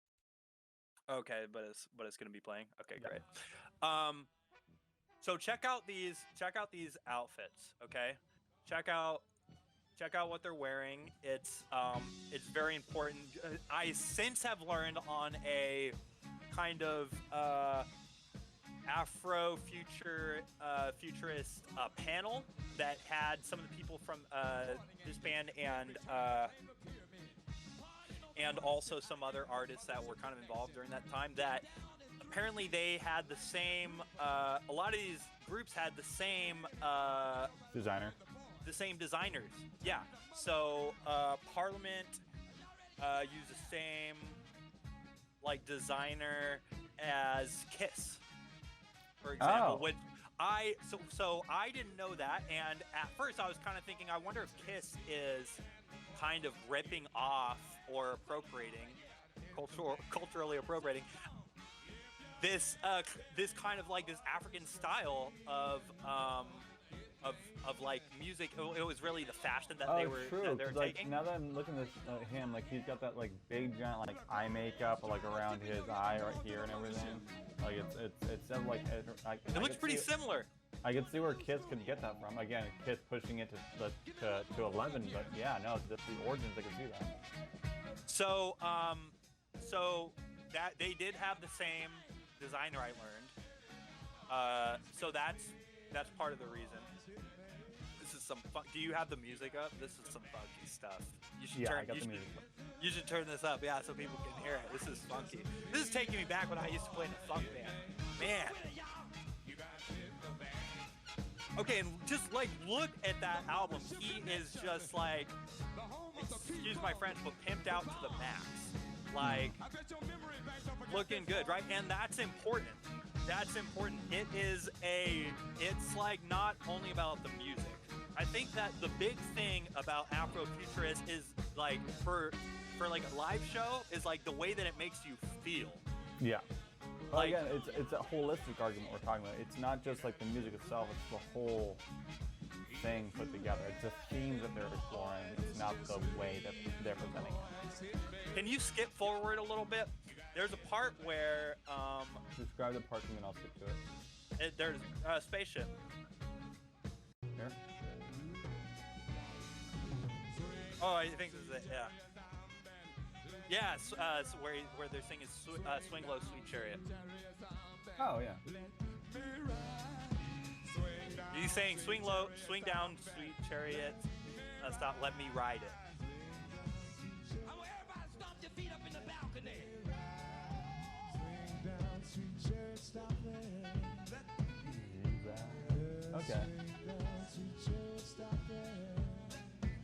Okay, but it's gonna be playing. Okay, Yeah. great. So check out these outfits. Okay, check out what they're wearing. It's very important. I since have learned on a kind of futurist panel that had some of the people from this band and also some other artists that were kind of involved during that time, that apparently they had the same a lot of these groups had the same designers. Yeah, so Parliament used the same like designer as Kiss, for example. Oh. Which I didn't know that, and at first I was kind of thinking, I wonder if Kiss is kind of ripping off or appropriating, culturally appropriating this kind of like this African style of like music. It was really the fashion that they were true. that they were Like, taking. now that I'm looking at him, like he's got that like big giant like eye makeup like around his eye right here and everything. Like it's like It looks pretty similar. I could see where Kiss could get that from. Again, Kiss pushing it to 11, but yeah, no, just the origins. I could see that. So that they did have the same designer, I learned. So that's part of the reason. This is some fun. Do you have the music up? This is some funky stuff. You should I got the music. You should turn this up, yeah, so people can hear it. This is funky. This is taking me back when I used to play in a funk band. Man. Okay, and just like look at that album. He is just like, excuse my French, but pimped out to the max. Like, looking good, right? And that's important. That's important. It's like not only about the music. I think that the big thing about Afrofuturist is like for like a live show is like the way that it makes you feel. Yeah. Well, Like- again, it's a holistic argument we're talking about. It's not just like the music itself; it's the whole thing put together. It's the themes that they're exploring. It's not the way that they're presenting it. Can you skip forward a little bit? There's a part where Describe the part and then I'll skip to it. there's a spaceship. Here. Oh, I think this is it. Yeah. Yeah, so where they're singing "Swing Low, Sweet Chariot." Oh yeah. You saying "Swing low, swing down, sweet chariot"? Stop. Let me ride it. I want everybody to stomp your feet up in the balcony. Okay.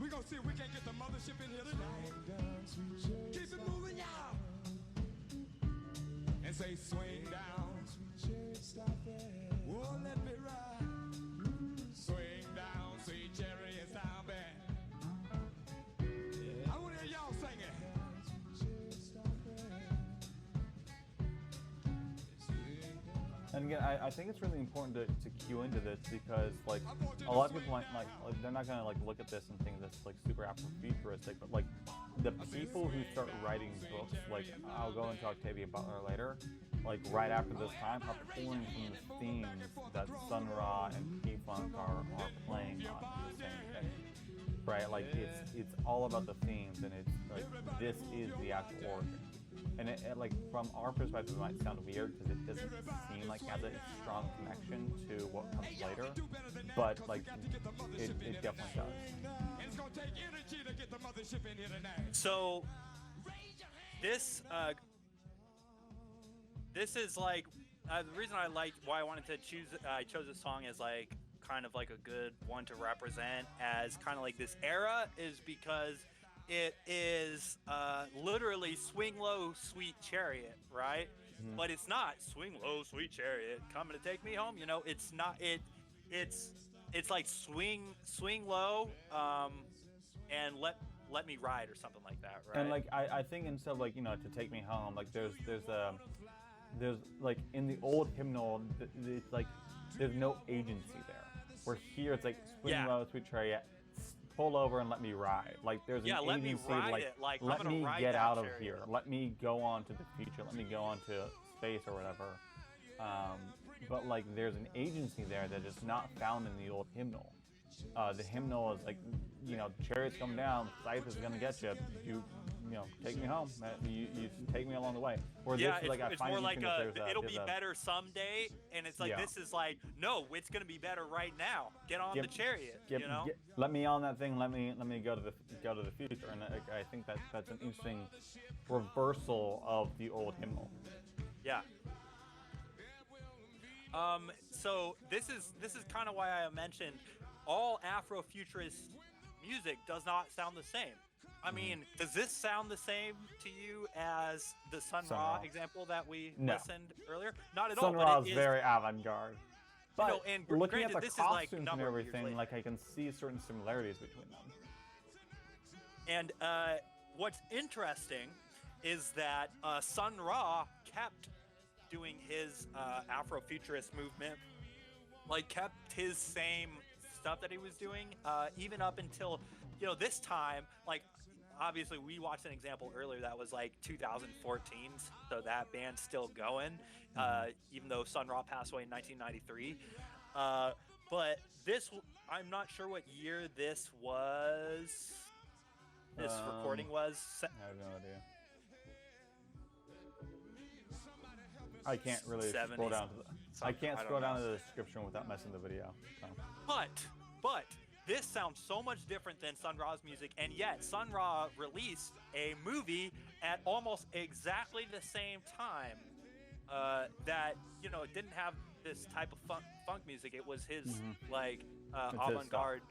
We gonna see if we can't get the mothership in here tonight. Keep it moving, y'all. And say swing down. Oh, let me ride. Swing down, sweet chariot sound band. I wanna hear y'all sing it. And again, I think it's really important to cue into this because like a lot of people might like they're not gonna like look at this and think that's like super Afrofuturistic, but like the people who start writing books, like I'll go into Octavia Butler later, like right after this time, are pulling from the themes that Sun Ra and P-Funk are playing on the same thing, right? Like it's all about the themes, and it's like this is the actual origin. And it, like from our perspective, it might sound weird because it doesn't seem like it has a strong connection to what comes later, but like it definitely does. It's gonna take energy to get the mothership in here tonight. So this is like the reason why I wanted to I chose this song as like kind of like a good one to represent as kind of like this era is because it is literally swing low, sweet chariot, right? Mhm. But it's not swing low, sweet chariot coming to take me home. You know, it's not. It's like swing low, and "Let Me Ride" or something like that, right? And like I think instead of like to take me home, like there's like in the old hymnal, it's like there's no agency there. Where here it's like swing Yeah. low, sweet chariot, pull over and let me ride. Like there's an Yeah, let me agency ride like it. Like, I'm let gonna me ride get that out of chariot. here. Let me go on to the future. Let me go on to space or whatever. But like there's an agency there that is not found in the old hymnal. The hymnal is like, chariots come down, Scythe is gonna get you. Take me home. You take me along the way. Where Yeah, this is like I it's find more it like interesting that it'll be better someday, and it's like Yeah. this is like, no, it's gonna be better right now. Get on the chariot, let me on that thing. Let me go to the future. And I think that's an interesting reversal of the old hymnal. Yeah. So this is kind of why I mentioned all Afrofuturist music does not sound the same. I mean, does this sound the same to you as the Sun Ra Ra. example that we No. listened earlier? Not at Sun all. Ra But is it is very avant-garde. But and looking granted, at the this is like a costumes and number of years everything, later. like I can see certain similarities between them. And what's interesting is that Sun Ra kept doing his Afrofuturist movement, like kept his same stuff that he was doing, even up until this time. Like obviously, we watched an example earlier that was like 2014, so that band's still going, even though Sun Ra passed away in 1993. But this, I'm not sure what year this was. This recording was. I have no idea. I can't really scroll down to I can't scroll down to the description without messing the video. So. But this sounds so much different than Sun Ra's music, and yet Sun Ra released a movie at almost exactly the same time that it didn't have this type of funk music. It was his like avant-garde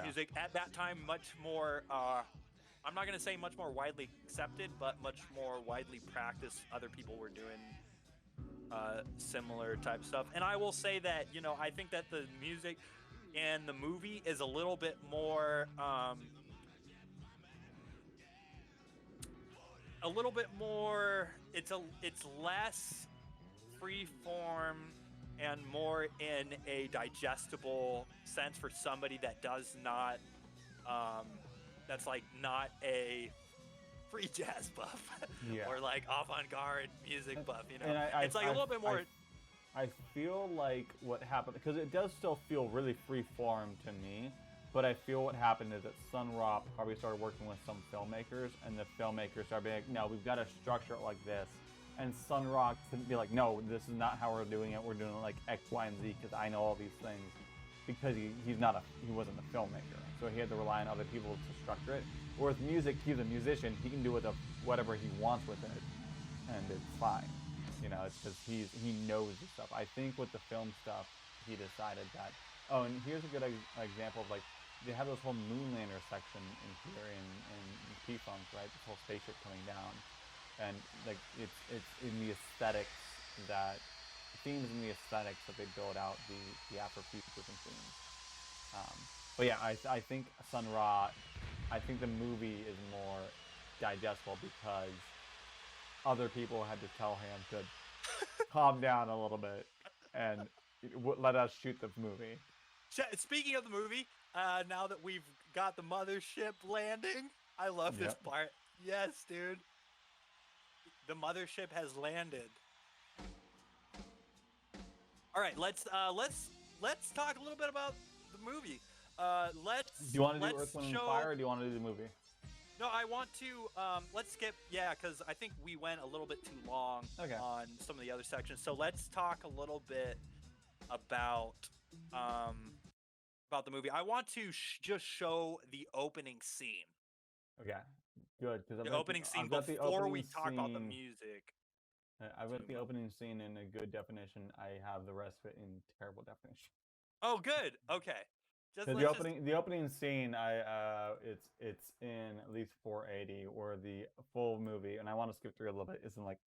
music at that time, much more. I'm not gonna say much more widely accepted, but much more widely practiced. Other people were doing similar type stuff, and I will say that I think that the music and the movie is a little bit more it's less free form and more in a digestible sense for somebody that does not that's like not a free jazz buff or like avant-garde music buff, And it's like a little bit more. I feel like what happened, because it does still feel really free form to me, but I feel what happened is that Sun Ra probably started working with some filmmakers, and the filmmakers started being like, no, we've got to structure it like this. And Sun Ra couldn't be like, no, this is not how we're doing it. We're doing it like X, Y, and Z because I know all these things. Because he wasn't a filmmaker, so he had to rely on other people to structure it. Whereas music, he's a musician, he can do whatever he wants with it, and it's fine. It's because he knows the stuff. I think with the film stuff, he decided that. Oh, and here's a good example of like they have this whole Moonlander section in here in P-Funk, right? This whole spaceship coming down, and like it's in the aesthetics that. Themes in the aesthetics that they build out the Afrofuturism themes. But yeah, I think Sun Ra, I think the movie is more digestible because other people had to tell him to calm down a little bit and let us shoot the movie. Speaking of the movie, now that we've got the mothership landing, I love this part. Yes, dude. The mothership has landed. All right, let's talk a little bit about the movie. Do you want to do Earth, Wind, and Fire, or do you want to do the movie? No, I want to. Let's skip. Yeah, because I think we went a little bit too long on some of the other sections. So let's talk a little bit about the movie. I want to just show the opening scene. Okay, good. Because the opening scene before we talk about the music. I've got the opening scene in a good definition. I have the rest of it in terrible definition. Oh, good. Okay. The opening scene, it's in at least 480, or the full movie, and I want to skip through a little bit. It's in like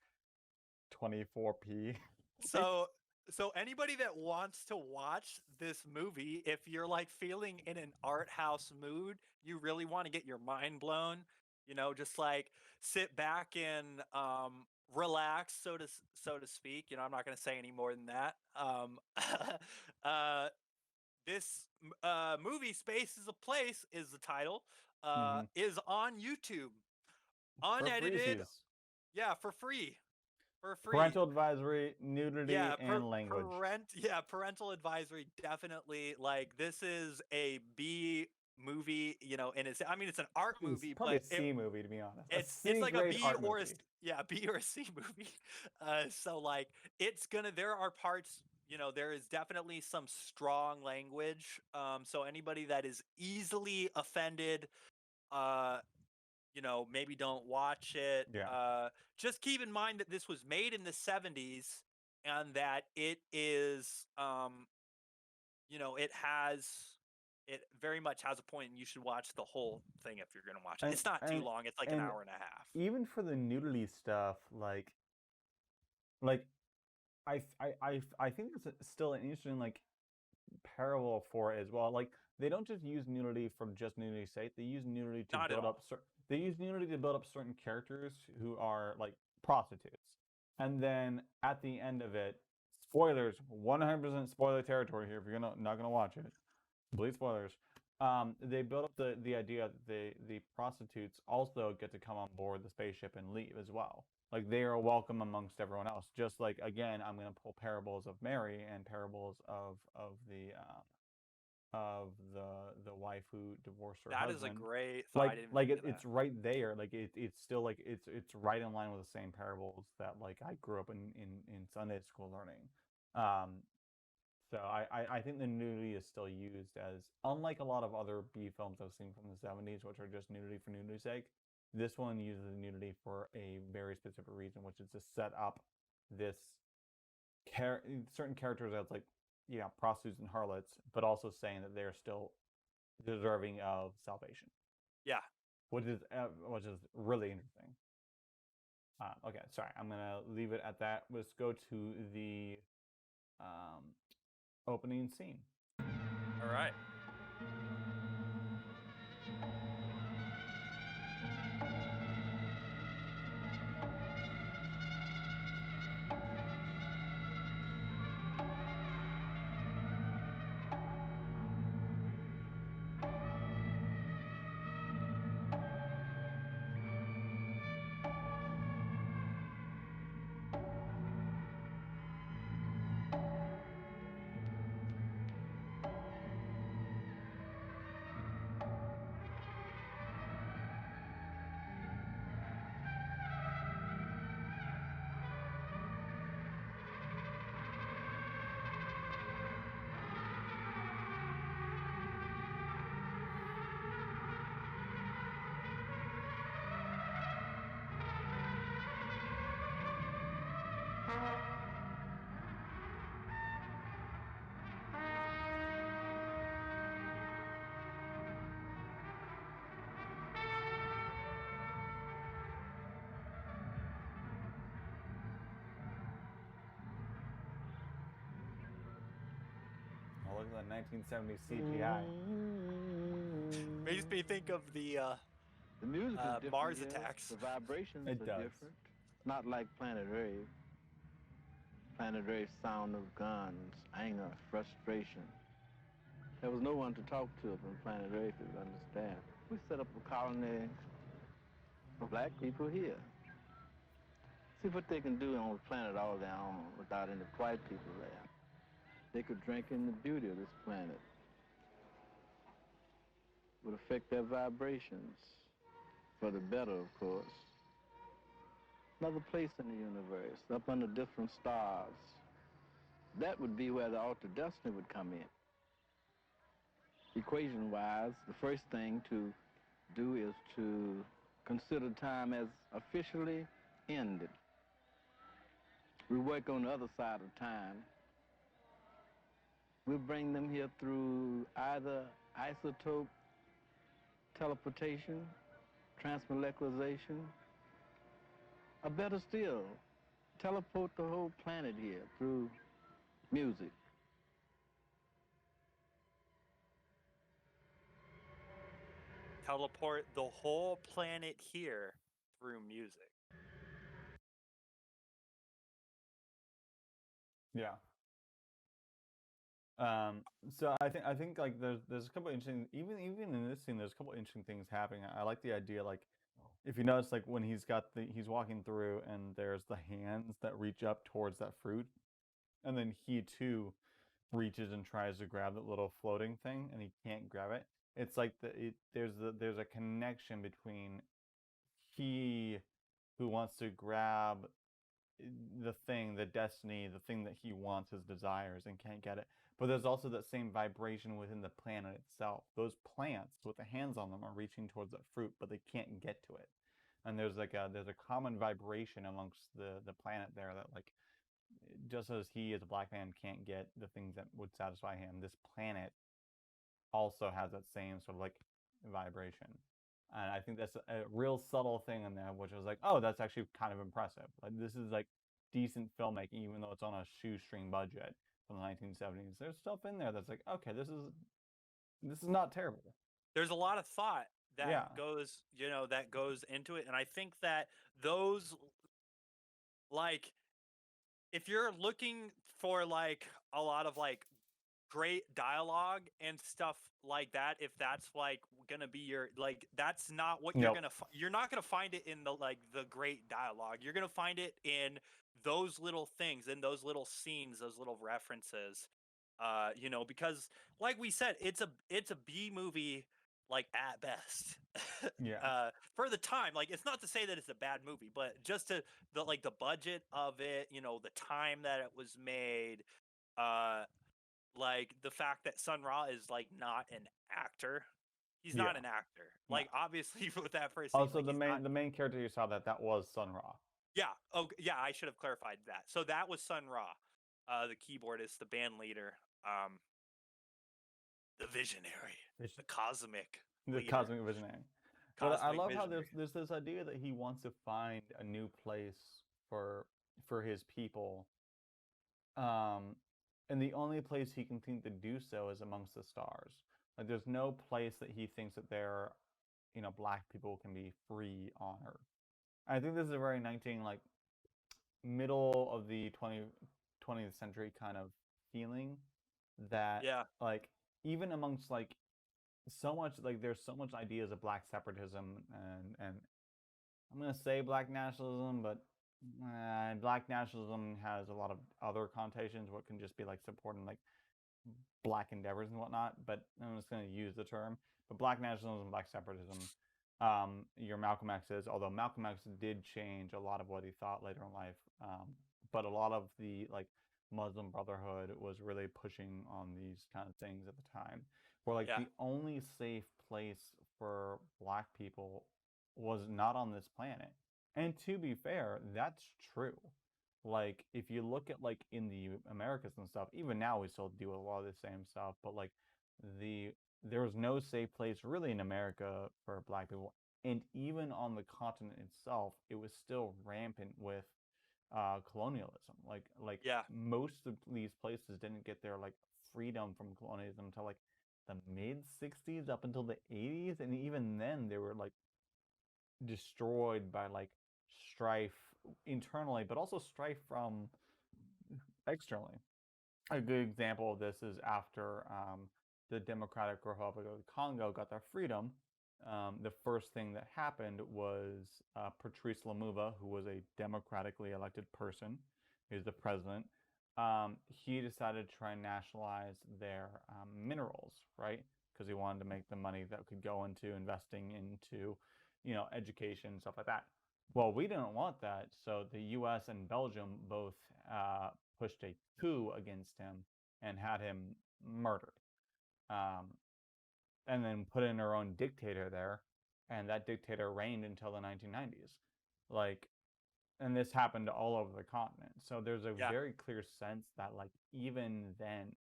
24p. So So anybody that wants to watch this movie, if you're like feeling in an art house mood, you really want to get your mind blown, just like sit back and relax, so to speak. I'm not going to say any more than that. uh, this movie, Space is a Place, is the title. Hmm. Is on YouTube, For unedited. freezies. Yeah, for free. For free. Parental advisory, nudity, Yeah, and language. parental advisory, definitely. Like, this is a B movie, and I mean, it's an art It's movie, probably but a C movie, to be honest. A it's C like a grade B art or movie. yeah, B or a C movie. So like, there are parts, there is definitely some strong language. So anybody that is easily offended, uh, maybe don't watch it. Yeah. Just keep in mind that this was made in the 70s and that it is, it very much has a point, and you should watch the whole thing if you're going to watch it. And It's not too and long. It's like an and hour and a half. even for the nudity stuff, like I think it's still an interesting like parable for it as well. Like they don't just use nudity for just nudity's sake. They use nudity to Not at build up all. they use nudity to build up certain characters who are like prostitutes. And then at the end of it, spoilers, 100% spoiler territory here if you're not gonna watch it. Complete spoilers. They build up the idea that the prostitutes also get to come on board the spaceship and leave as well. Like they are welcome amongst everyone else. Just like again, I'm gonna pull parables of Mary and parables of the wife who divorced her That is a husband. great thought. I Like didn't even like think of it's that. right there. Like it's still like it's right in line with the same parables that like I grew up in Sunday school learning. Um, so I think the nudity is still used as, unlike a lot of other B films I've seen from the 70s, which are just nudity for nudity's sake, this one uses nudity for a very specific reason, which is to set up this certain characters as like, prostitutes and harlots, but also saying that they're still deserving of salvation. Yeah. Which is really interesting. Okay, sorry, I'm gonna leave it at that. Let's go to the opening scene. All right. Oh, look at that 1970s CGI. Makes me think of the music is different Mars here. Attacks. The vibrations It are does. different. Not like Planet Rave. Planet Rave's sound of guns, anger, frustration. There was no one to talk to from Planet Rave to understand. We set up a colony of black people here. See what they can do on the planet all their own without any white people there. They could drink in the beauty of this planet. Would affect their vibrations for the better, of course. Another place in the universe, up under different stars. That would be where the altered destiny would come in. Equation-wise, the first thing to do is to consider time as officially ended. We work on the other side of time. We'll bring them here through either isotope teleportation, transmolecularization, or better still, teleport the whole planet here through Music. Teleport the whole planet here through music. Yeah. So I think like there's a couple interesting even in this scene there's a couple interesting things happening. I like the idea like if you notice like when he's walking through and there's the hands that reach up towards that fruit, and then he too reaches and tries to grab that little floating thing and he can't grab it. It's like there's a connection between he who wants to grab the thing, the destiny, the thing that he wants, his desires, and can't get it. But there's also that same vibration within the planet itself. Those plants with the hands on them are reaching towards that fruit, but they can't get to it. And there's a common vibration amongst the planet there that like just as he as a black man can't get the things that would satisfy him, this planet also has that same sort of like vibration. And I think that's a real subtle thing in there, which was like, oh, that's actually kind of impressive. Like this is like decent filmmaking, even though it's on a shoestring budget from the 1970s. There's stuff in there that's like, okay, this is not terrible. There's a lot of thought that Yeah. goes, that goes into it, and I think that those, like, if you're looking for like a lot of like great dialogue and stuff like that, if that's like gonna be your like that's not what you're Nope. gonna you're not gonna find it in the like the great dialogue. You're gonna find it in those little things, in those little scenes, those little references, because like we said, it's a B movie, like at best. Yeah. For the time, like it's not to say that it's a bad movie, but just to the budget of it, the time that it was made, uh like the fact that Sun Ra is like not an actor. He's Yeah. not an actor. No. Like obviously with that first scene, Also, like, the main character you saw that was Sun Ra. yeah. Oh yeah, I should have clarified that. So that was Sun Ra, the keyboardist, the band leader, the visionary, the cosmic The leader, cosmic visionary. But I cosmic love how visionary. there's this idea that he wants to find a new place for his people. Um, and the only place he can think to do so is amongst the stars. Like there's no place that he thinks that there, black people can be free on Earth. I think this is a very 19 like middle of the 20th century kind of feeling that Yeah. like even amongst like so much like there's so much ideas of black separatism and I'm gonna say black nationalism, but black nationalism has a lot of other connotations. What can just be like supporting like black endeavors and whatnot. But I'm just gonna use the term. But black nationalism, black separatism. Your Malcolm X's, although Malcolm X did change a lot of what he thought later in life. But a lot of the like Muslim Brotherhood was really pushing on these kind of things at the time. Where like Yeah. the only safe place for black people was not on this planet. And to be fair, that's true. Like if you look at like in the Americas and stuff, even now we still deal with a lot of the same stuff, but like there was no safe place really in America for black people. And even on the continent itself, it was still rampant with colonialism. Like Yeah. most of these places didn't get their like freedom from colonialism until like the mid 60s up until the 80s, and even then they were like destroyed by like strife internally, but also strife from externally. A good example of this is after the Democratic Republic of the Congo got their freedom. The first thing that happened was Patrice Lumumba, who was a democratically elected person, who's the president. He decided to try and nationalize their minerals, right? Because he wanted to make the money that could go into investing into, education and stuff like that. Well, we didn't want that, so the U.S. and Belgium both pushed a coup against him and had him murdered. Um, and then put in their own dictator there, and that dictator reigned until the 1990s. Like, and this happened all over the continent. So there's a Yeah. very clear sense that, like, even then,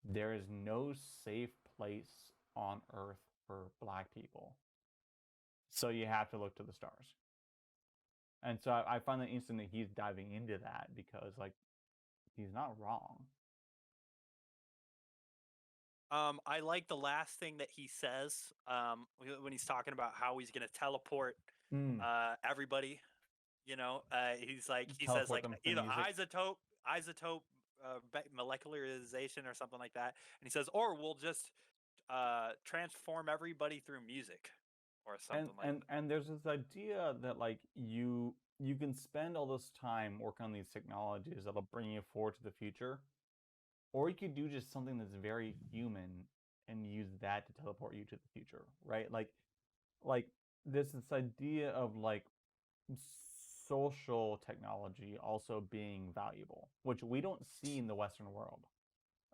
there is no safe place on Earth for black people. So you have to look to the stars. And so I find it interesting that he's diving into that because, like, he's not wrong. I like the last thing that he says when he's talking about how he's going to teleport Mm, everybody. He's like he says teleport like them through either music. isotope molecularization or something like that, and he says, or we'll just transform everybody through music or and something like and and there's this idea that like you can spend all this time working on these technologies that'll bring you forward to the future, or you could do just something that's very human and use that to teleport you to the future, right? Like there's this idea of like social technology also being valuable, which we don't see in the Western world.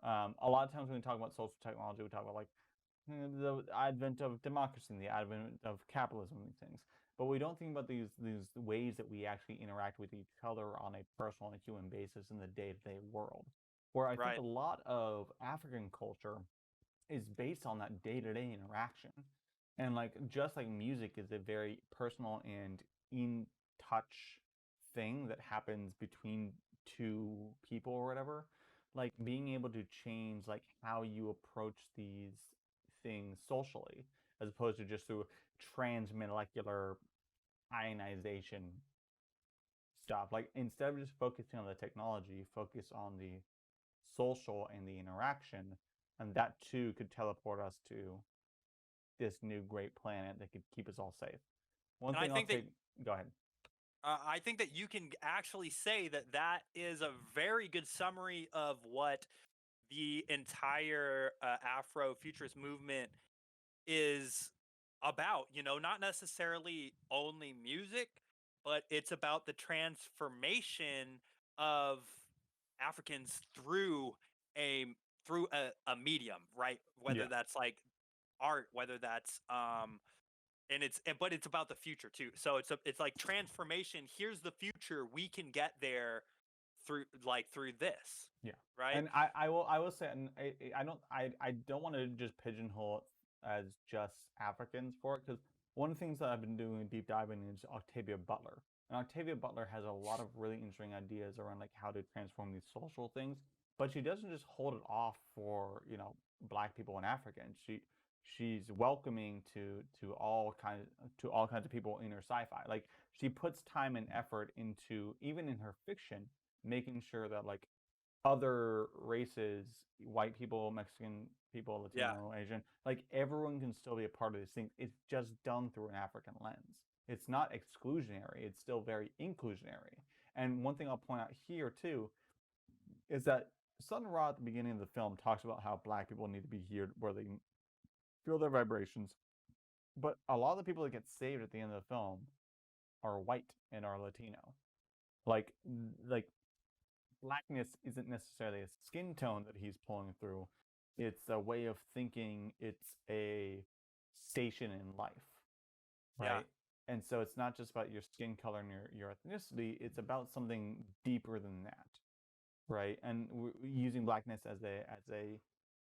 A lot of times when we talk about social technology, we talk about like the advent of democracy and the advent of capitalism and these things. But we don't think about these ways that we actually interact with each other on a personal and human basis in the day-to-day world. Where I think right, a lot of African culture is based on that day-to-day interaction. And like just like music is a very personal and in touch thing that happens between two people or whatever, like being able to change like how you approach these things socially as opposed to just through transmolecular ionization stuff. Like instead of just focusing on the technology, focus on the social and the interaction, and that too could teleport us to this new great planet that could keep us all safe. One and I thing I'll think that say, go ahead. I think that you can actually say that that is a very good summary of what the entire Afrofuturist movement is about. Not necessarily only music, but it's about the transformation of Africans a a medium, right? Whether Yeah, that's like art, whether that's but it's about the future too. So it's like transformation. Here's the future. We can get there through this, yeah. right? And I will say, and I don't want to just pigeonhole it as just Africans for it, because one of the things that I've been doing deep diving is Octavia Butler, and Octavia Butler has a lot of really interesting ideas around like how to transform these social things, but she doesn't just hold it off for black people and Africans. She's welcoming to all kinds of people in her sci-fi. Like she puts time and effort into, even in her fiction, making sure that like other races, white people, Mexican people, Yeah, Latino, Asian, like everyone can still be a part of these things. It's just done through an African lens. It's not exclusionary, it's still very inclusionary. And one thing I'll point out here too is that Sun Ra at the beginning of the film talks about how black people need to be here where they can feel their vibrations. But a lot of the people that get saved at the end of the film are white and are Latino. Like blackness isn't necessarily a skin tone that he's pulling through. It's a way of thinking. It's a station in life, yeah, right? And so it's not just about your skin color and your ethnicity. It's about something deeper than that, right? And we're using blackness as a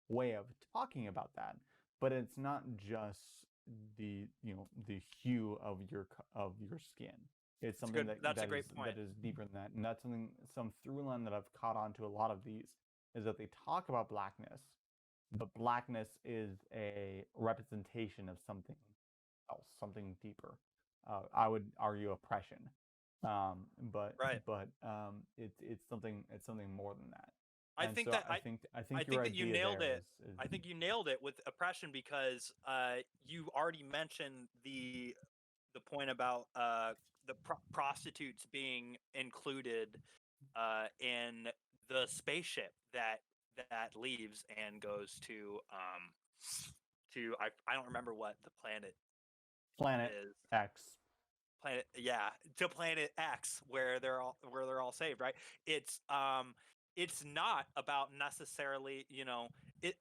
way of talking about that, but it's not just the hue of your skin. It's it's something good. that That's a that is great point. that is deeper than that, and that's some through line that I've caught on to a lot of these is that they talk about blackness, but blackness is a representation of something else, something deeper. I would argue oppression, um, but Right. it's something more than that. I And think so that I think I I think your think that you idea nailed there it. is I think you nailed it with oppression because you already mentioned the point about the prostitutes being included in the spaceship that leaves and goes to I don't remember what the planet Planet is. X. Planet, yeah, to Planet X where they're all saved, right? It's not about necessarily,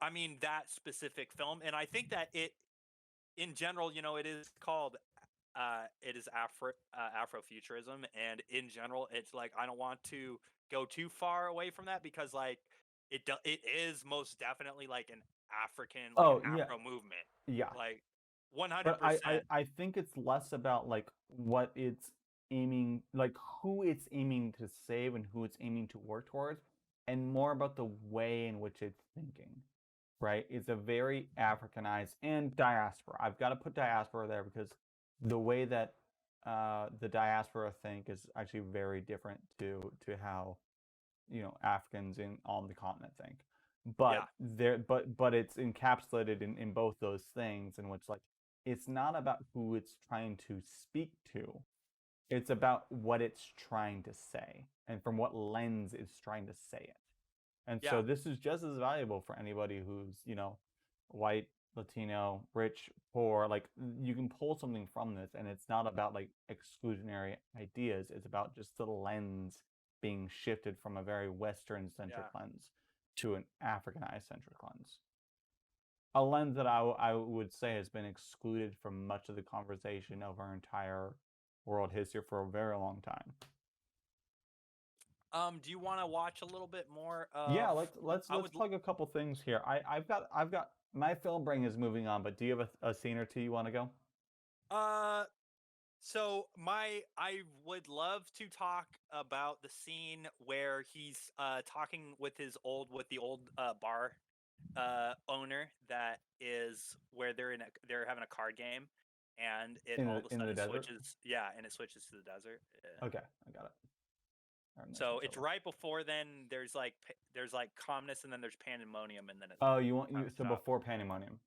I mean, that specific film, and I think that it in general, it is called it is Afrofuturism, and in general it's like I don't want to go too far away from that because like it is most definitely like an African, like Oh an yeah, Afro movement, yeah. like But I, I 100%. I think it's less about like what it's aiming, like who it's aiming to save and who it's aiming to work towards, and more about the way in which it's thinking. right? It's a very Africanized and diaspora. I've got to put diaspora there because the way that the diaspora think is actually very different to how Africans on the continent think. But but it's encapsulated in both those things, in which like it's not about who it's trying to speak to. It's about what it's trying to say and from what lens it's trying to say it. And so this is just as valuable for anybody who's, white, Latino, rich, poor. Like you can pull something from this, and it's not about like exclusionary ideas. It's about just the lens being shifted from a very Western centric lens to an Africanized centric lens. A lens that I would say has been excluded from much of the conversation of our entire world history for a very long time. Do you want to watch a little bit more of... Yeah, let's plug a couple things here. I've got my film brain is moving on, but do you have a scene or two you want to go? So I would love to talk about the scene where he's talking with the old bar owner, that is where they're having a card game, and it all of a sudden switches. Yeah, and it switches to the desert. Okay, I got it. So it's right before then. There's like calmness, and then there's pandemonium, and then it's... Oh, so before pandemonium.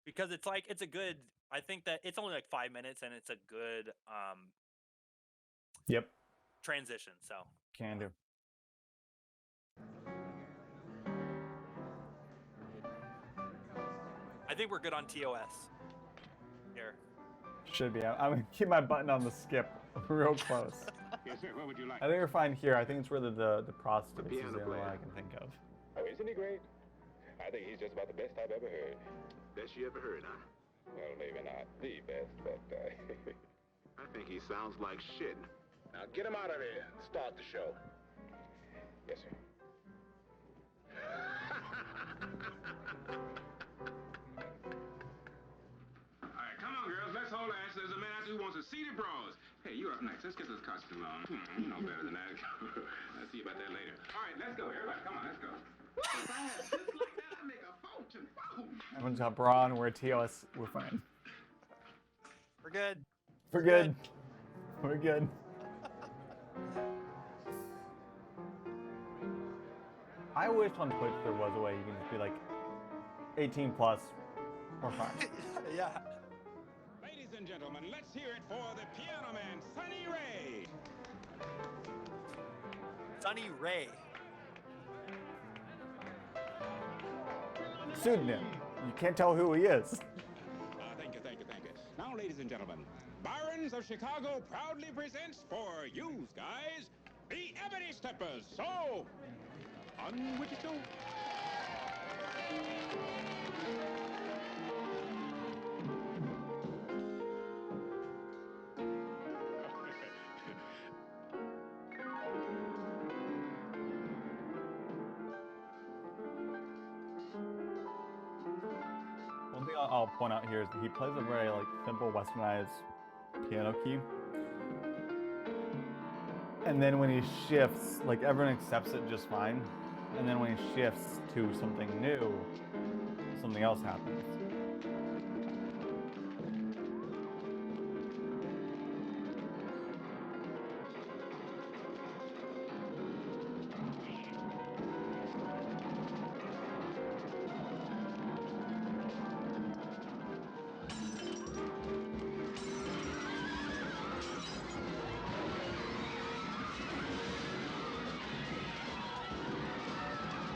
Because it's a good... I think that it's only like 5 minutes, and it's a good Yep. transition. So can do. I think we're good on TOS here. Should be. I'm gonna keep my button on the skip real close. Yes, sir. What would you like? I think we're fine here. I think it's really the prostitutes is the only one I can think of. Oh, isn't he great? I think he's just about the best I've ever heard. Best you ever heard, huh? Well, maybe not the best, but I think he sounds like shit. Now get him out of there and start the show. Yes, sir. All right, come on, girls. Let's hold hands. There's a man out there who wants to see the bros. Hey, you're up next. Let's get this costume on. You know better than that. I'll see you about that later. All right, let's go. Everybody, come on, let's go. If I had just like that, I'd make a fortune. Everyone's got bra on. We're TOS. We're fine. We're good. We're good. We're good. I wish on Twitch there was a way you can just be like 18 plus or fine. Yeah. Ladies and gentlemen, let's hear it for the piano man, Sonny Ray. Sonny Ray. Pseudonym. You can't tell who he is. Thank you. Now, ladies and gentlemen, Barons of Chicago proudly presents for you guys the Ebony Steppers. So, on with it go. One thing I'll point out here is that he plays a very like simple westernized piano key. And then when he shifts, like everyone accepts it just fine. And then when he shifts to something new, something else happens.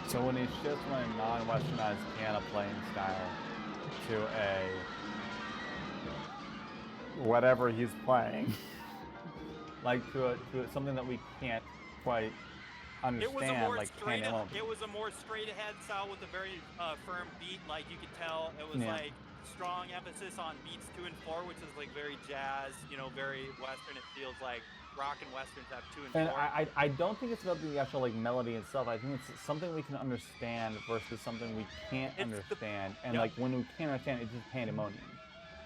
So when he shifts from a non-westernized piano playing style to a whatever he's playing, like to something that we can't quite understand, like pandemonium. It was a more straight ahead style with a very firm beat. Like you could tell, it was like strong emphasis on beats 2 and 4, which is like very jazz, very Western. It feels like rock and westerns have 2 and 4. And I don't think it's about the actual like melody itself. I think it's something we can understand versus something we can't understand. Like when we can't understand, it's just pandemonium.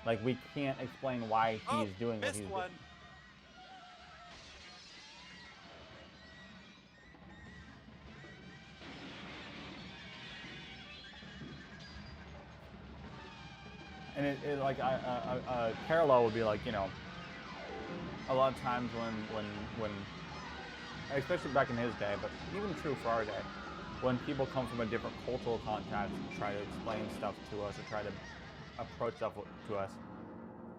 Like we can't explain why he's doing what he's doing. And it like a parallel would be like, you know, a lot of times when especially back in his day, but even true for our day, when people come from a different cultural context and try to explain stuff to us or try to approach stuff to us,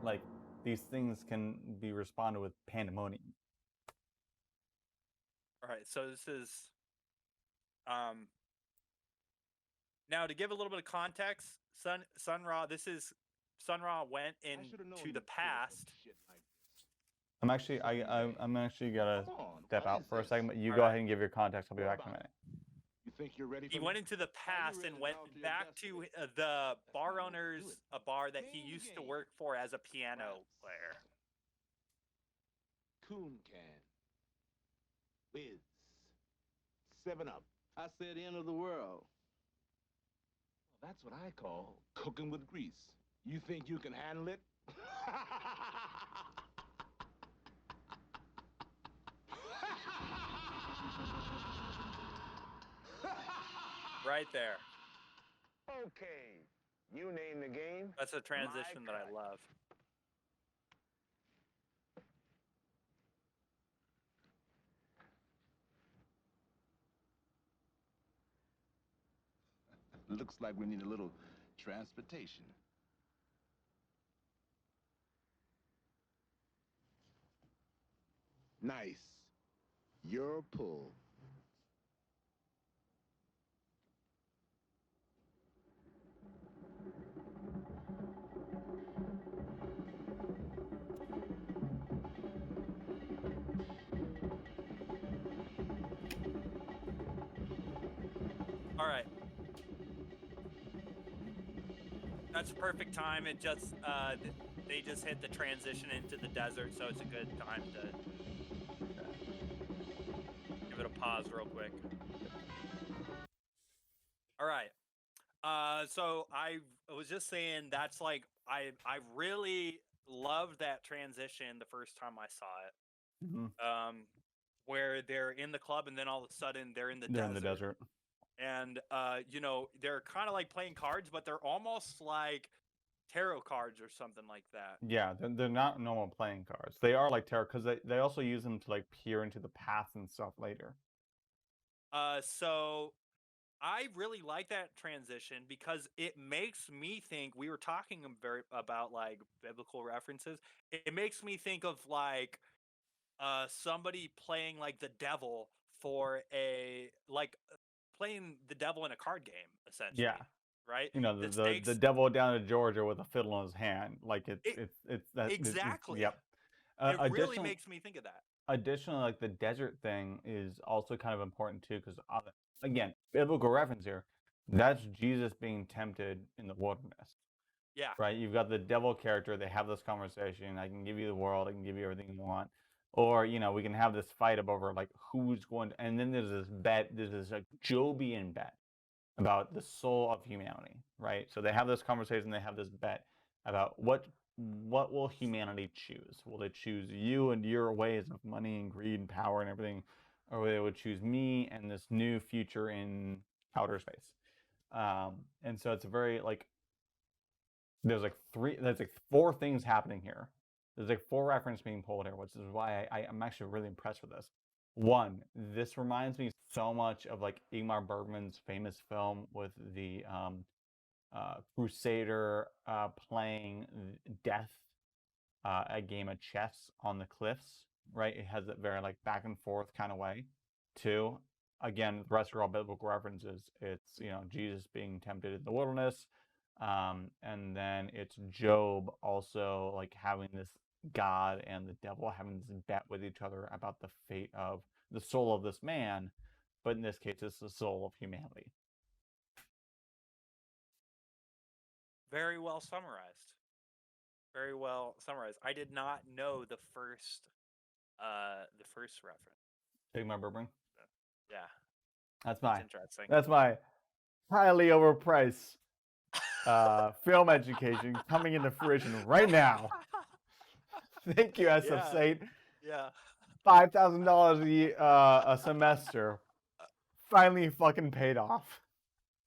like these things can be responded with pandemonium. All right, so this is now to give a little bit of context. Sun Ra. This is Sun Ra went into the past. I'm actually I'm actually gonna step out for a second, but you All go right. ahead and give your context. I'll be back in a minute. You think you're ready for He me? went into the past and went back to the bar owner's a bar that he used to work for as a piano player. Coon can. Whiz. 7-Up. I said end of the world. That's what I call cooking with grease. You think you can handle it? Right there. Okay, you name the game. That's a transition that I love. Looks like we need a little transportation. Nice. Your pull. All right. That's a perfect time. It just they just hit the transition into the desert, so it's a good time to give it a pause real quick. All right. So I was just saying that's like I really loved that transition the first time I saw it. Mm-hmm. Where they're in the club and then all of a sudden they're in the They're desert. in the desert. And you know, they're kind of like playing cards, but they're almost like tarot cards or something like that. Yeah, they're not normal playing cards. They are like tarot because they also use them to like peer into the past and stuff later. So I really like that transition because it makes me think. We were talking about like biblical references. It makes me think of like somebody playing like the devil for playing the devil in a card game, essentially. Yeah. Right? You know, The the stakes devil down in Georgia with a fiddle in his hand, like it's that exactly. yep. It really Additionally, makes me think of that. additionally, like the desert thing is also kind of important too, because again, biblical reference here. That's Jesus being tempted in the wilderness, Yeah. right? You've got the devil character. They have this conversation. I can give you the world. I can give you everything you want. Or, you know, we can have this fight over like who's going to, and then there's this bet. There's this like Jobian bet about the soul of humanity, right? So they have this conversation. They have this bet about what will humanity choose? Will they choose you and your ways of money and greed and power and everything, or they would choose me and this new future in outer space? And so it's a very like there's like four things happening here. There's like four references being pulled here, which is why I'm actually really impressed with this. One, this reminds me so much of like Ingmar Bergman's famous film with the crusader playing death, a game of chess on the cliffs, right? It has that very like back and forth kind of way. Two, again, the rest are all biblical references. It's, you know, Jesus being tempted in the wilderness. And then it's Job also like having this God and the devil having this bet with each other about the fate of the soul of this man, but in this case, it's the soul of humanity. Very well summarized. Very well summarized. I did not know the first reference. Ingmar Bergman. Yeah. That's interesting. That's my highly overpriced film education coming into fruition right now. Thank you, SF State. Yeah. $5,000 a semester finally fucking paid off.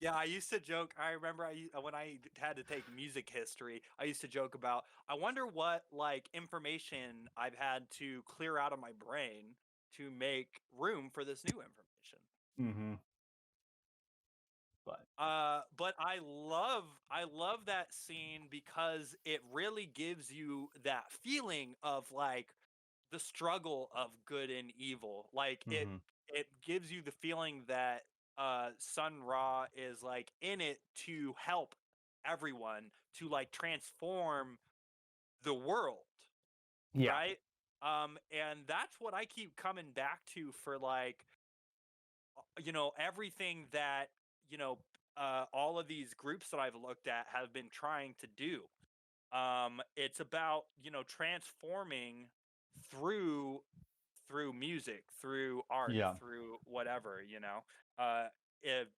Yeah, I used to joke. I remember when I had to take music history, I used to joke about, I wonder what like information I've had to clear out of my brain to make room for this new information. Mm-hmm. But But I love that scene because it really gives you that feeling of like the struggle of good and evil. Like mm-hmm. it gives you the feeling that Sun Ra is like in it to help everyone to like transform the world, Yeah. right? And that's what I keep coming back to for like everything that you know all of these groups that I've looked at have been trying to do. It's about transforming through music, through art, Yeah. through whatever, uh, if,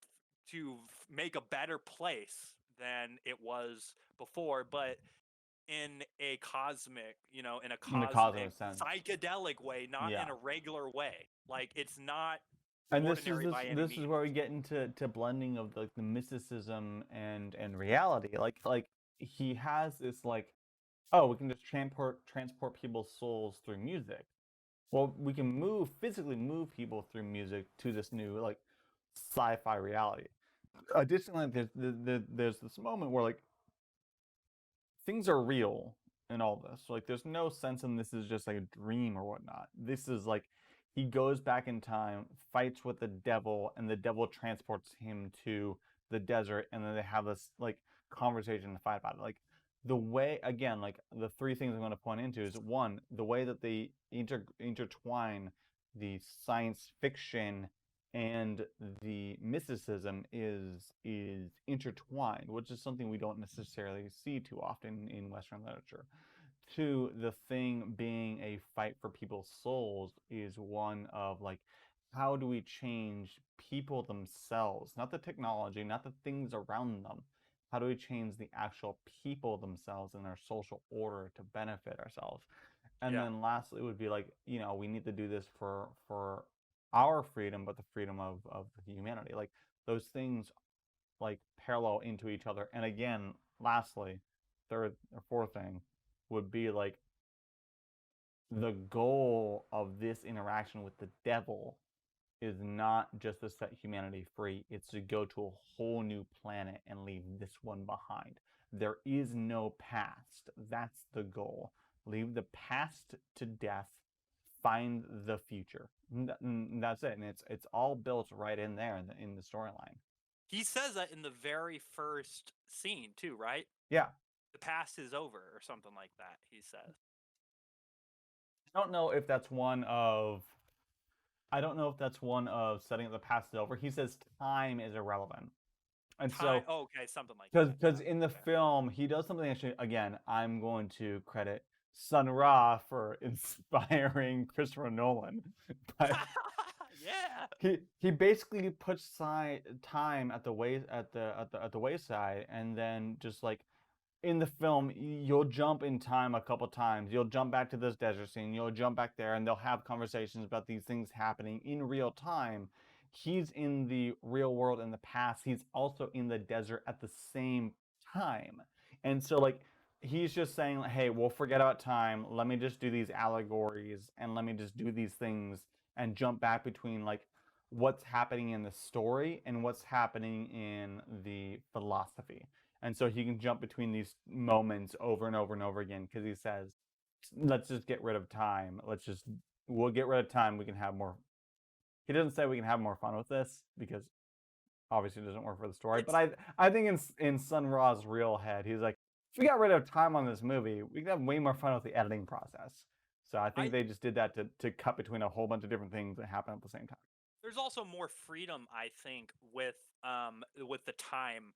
to make a better place than it was before, but in a cosmic, in a In the cosmic cosmic sense. psychedelic way, not Yeah. in a regular way. Like it's not And ordinary by any this is means. where we get into blending of like the mysticism and reality. Like he has this like, oh, we can just transport people's souls through music. Well, we can physically move people through music to this new like sci-fi reality. Additionally, there's this moment where like things are real in all this. Like, there's no sense in this is just like a dream or whatnot. This is like he goes back in time, fights with the devil, and the devil transports him to the desert, and then they have this like conversation to fight about it. Like the way, again, like the three things I'm going to point into is one, the way that they intertwine the science fiction and the mysticism is intertwined, which is something we don't necessarily see too often in Western literature. Two, the thing being a fight for people's souls is one of like, how do we change people themselves, not the technology, not the things around them? How do we change the actual people themselves and their social order to benefit ourselves? And Yeah. then lastly would be like, we need to do this for our freedom, but the freedom of humanity. Like those things like parallel into each other. And again, lastly, third or fourth thing would be like the goal of this interaction with the devil is not just to set humanity free, it's to go to a whole new planet and leave this one behind. There is no past. That's the goal. Leave the past to death, find the future. That's it. And it's all built right in there in the storyline. He says that in the very first scene too, right? Yeah. The past is over or something like that, he says. I don't know if that's one of setting up the past is over. He says time is irrelevant. And Time, so okay, something like because that. because Yeah. in the Okay. film he does something, actually, again, I'm going to credit Sun Ra for inspiring Christopher Nolan, but Yeah. he basically puts time at the wayside, and then just like in the film, you'll jump in time a couple times. You'll jump back to this desert scene. You'll jump back there, and they'll have conversations about these things happening in real time. He's in the real world in the past. He's also in the desert at the same time. And so, like, he's just saying, hey, we'll forget about time. Let me just do these allegories and let me just do these things and jump back between, like, what's happening in the story and what's happening in the philosophy. And so he can jump between these moments over and over and over again because he says, let's just get rid of time. We'll get rid of time. We can have more. He doesn't say we can have more fun with this because obviously it doesn't work for the story. It's But I think in Sun Ra's real head, he's like, if we got rid of time on this movie, we could have way more fun with the editing process. So I think I they just did that to cut between a whole bunch of different things that happen at the same time. there's also more freedom, I think, with the time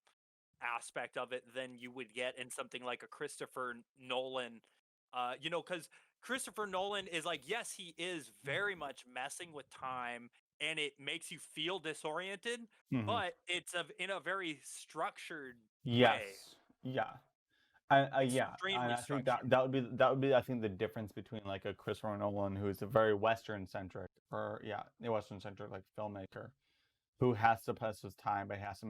aspect of it than you would get in something like a Christopher Nolan. Because Christopher Nolan is like, yes, he is very much messing with time, and it makes you feel disoriented, Mm-hmm. but it's in a very structured Yes. way. Yeah. Yeah, and Extremely I think structured. that would be, I think, the difference between like a Christopher Nolan, who is a very Western centric, or yeah, a Western centric like filmmaker, who has to mess with time, but he has to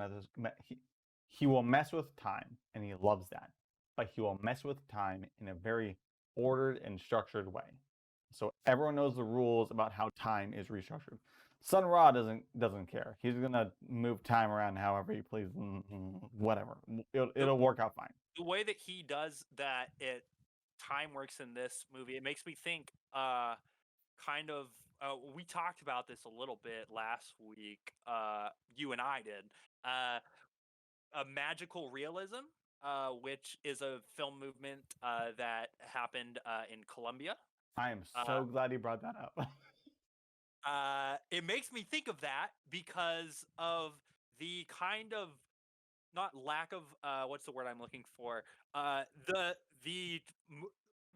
he will mess with time, and he loves that. But he will mess with time in a very ordered and structured way. So everyone knows the rules about how time is restructured. Sun Ra doesn't care. He's gonna move time around however he pleases. Whatever, it'll work out fine. The way that he does that, time works in this movie. It makes me think, kind of. We talked about this a little bit last week. You and I did. A magical realism, which is a film movement that happened in Colombia. I am so glad you brought that up. It makes me think of that because of the kind of not lack of what's the word I'm looking for? The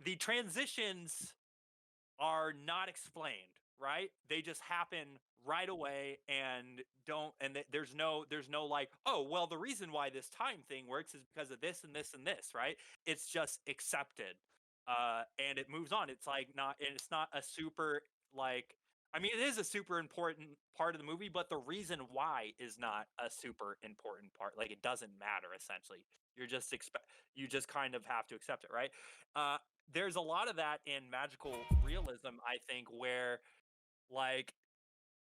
the transitions are not explained, right? They just happen right away and there's no like, oh, well, the reason why this time thing works is because of this and this and this, right? It's just accepted. And it moves on. It's like not and it's not a super like I mean, it is a super important part of the movie, but the reason why is not a super important part. Like it doesn't matter essentially. You just kind of have to accept it, right? Uh, there's a lot of that in magical realism, I think, where like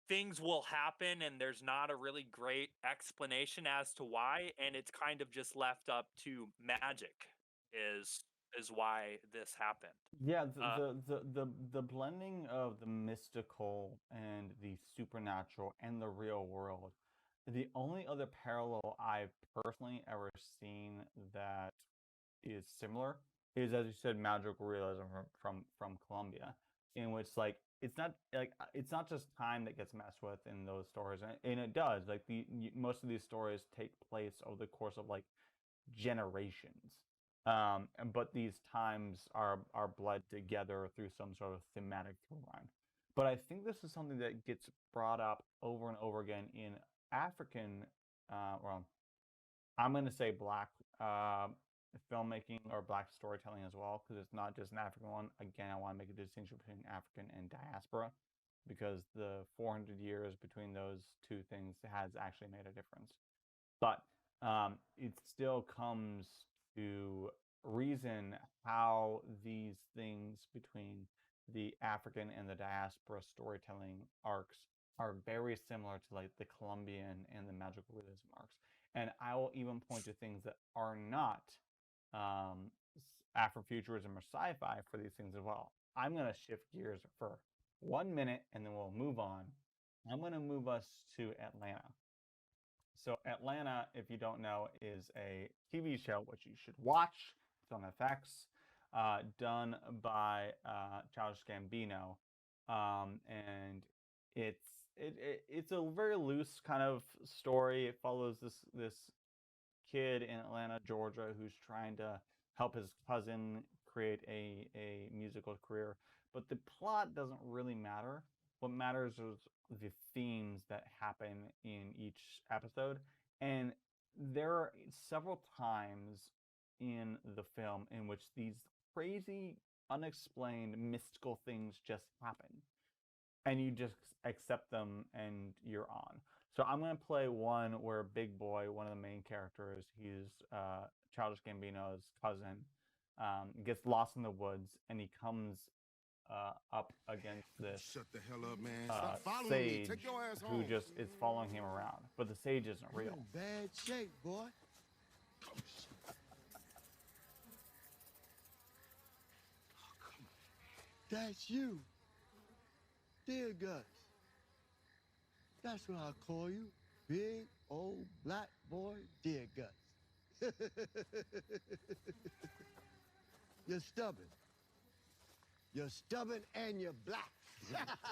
things will happen and there's not a really great explanation as to why, and it's kind of just left up to magic is is why this happened. Yeah, Uh, the blending of the mystical and the supernatural and the real world. The only other parallel I've personally ever seen that is similar is, as you said, magical realism from Colombia, in which like it's not just time that gets messed with in those stories, and it does. Like most of these stories take place over the course of like generations. But these times are bled together through some sort of thematic through line. But I think this is something that gets brought up over and over again in African, well, I'm going to say black filmmaking or black storytelling as well, because it's not just an African one. Again, I want to make a distinction between African and diaspora, because the 400 years between those two things has actually made a difference. But it still comes to reason how these things between the African and the diaspora storytelling arcs are very similar to like the Colombian and the magical realism arcs. And I will even point to things that are not um, Afrofuturism or sci-fi for these things as well. I'm going to shift gears for 1 minute and then we'll move on. I'm going to move us to Atlanta. So Atlanta, if you don't know, is a TV show which you should watch. It's on FX, done by Childish Gambino, and it's a very loose kind of story. It follows this kid in Atlanta, Georgia, who's trying to help his cousin create a musical career. But the plot doesn't really matter. What matters is the themes that happen in each episode. And there are several times in the film in which these crazy, unexplained, mystical things just happen. And you just accept them and you're on. So I'm going to play one where Big Boy, one of the main characters, he's Childish Gambino's cousin, gets lost in the woods and he comes up against this Shut the hell up, man. Stop following me. sage Take your ass who home. just is following him around. But the sage isn't You're real. in bad shape, boy. That's you. Dear Gus. That's what I call you. Big old black boy, Dear Gus. You're stubborn. You're stubborn and you're black.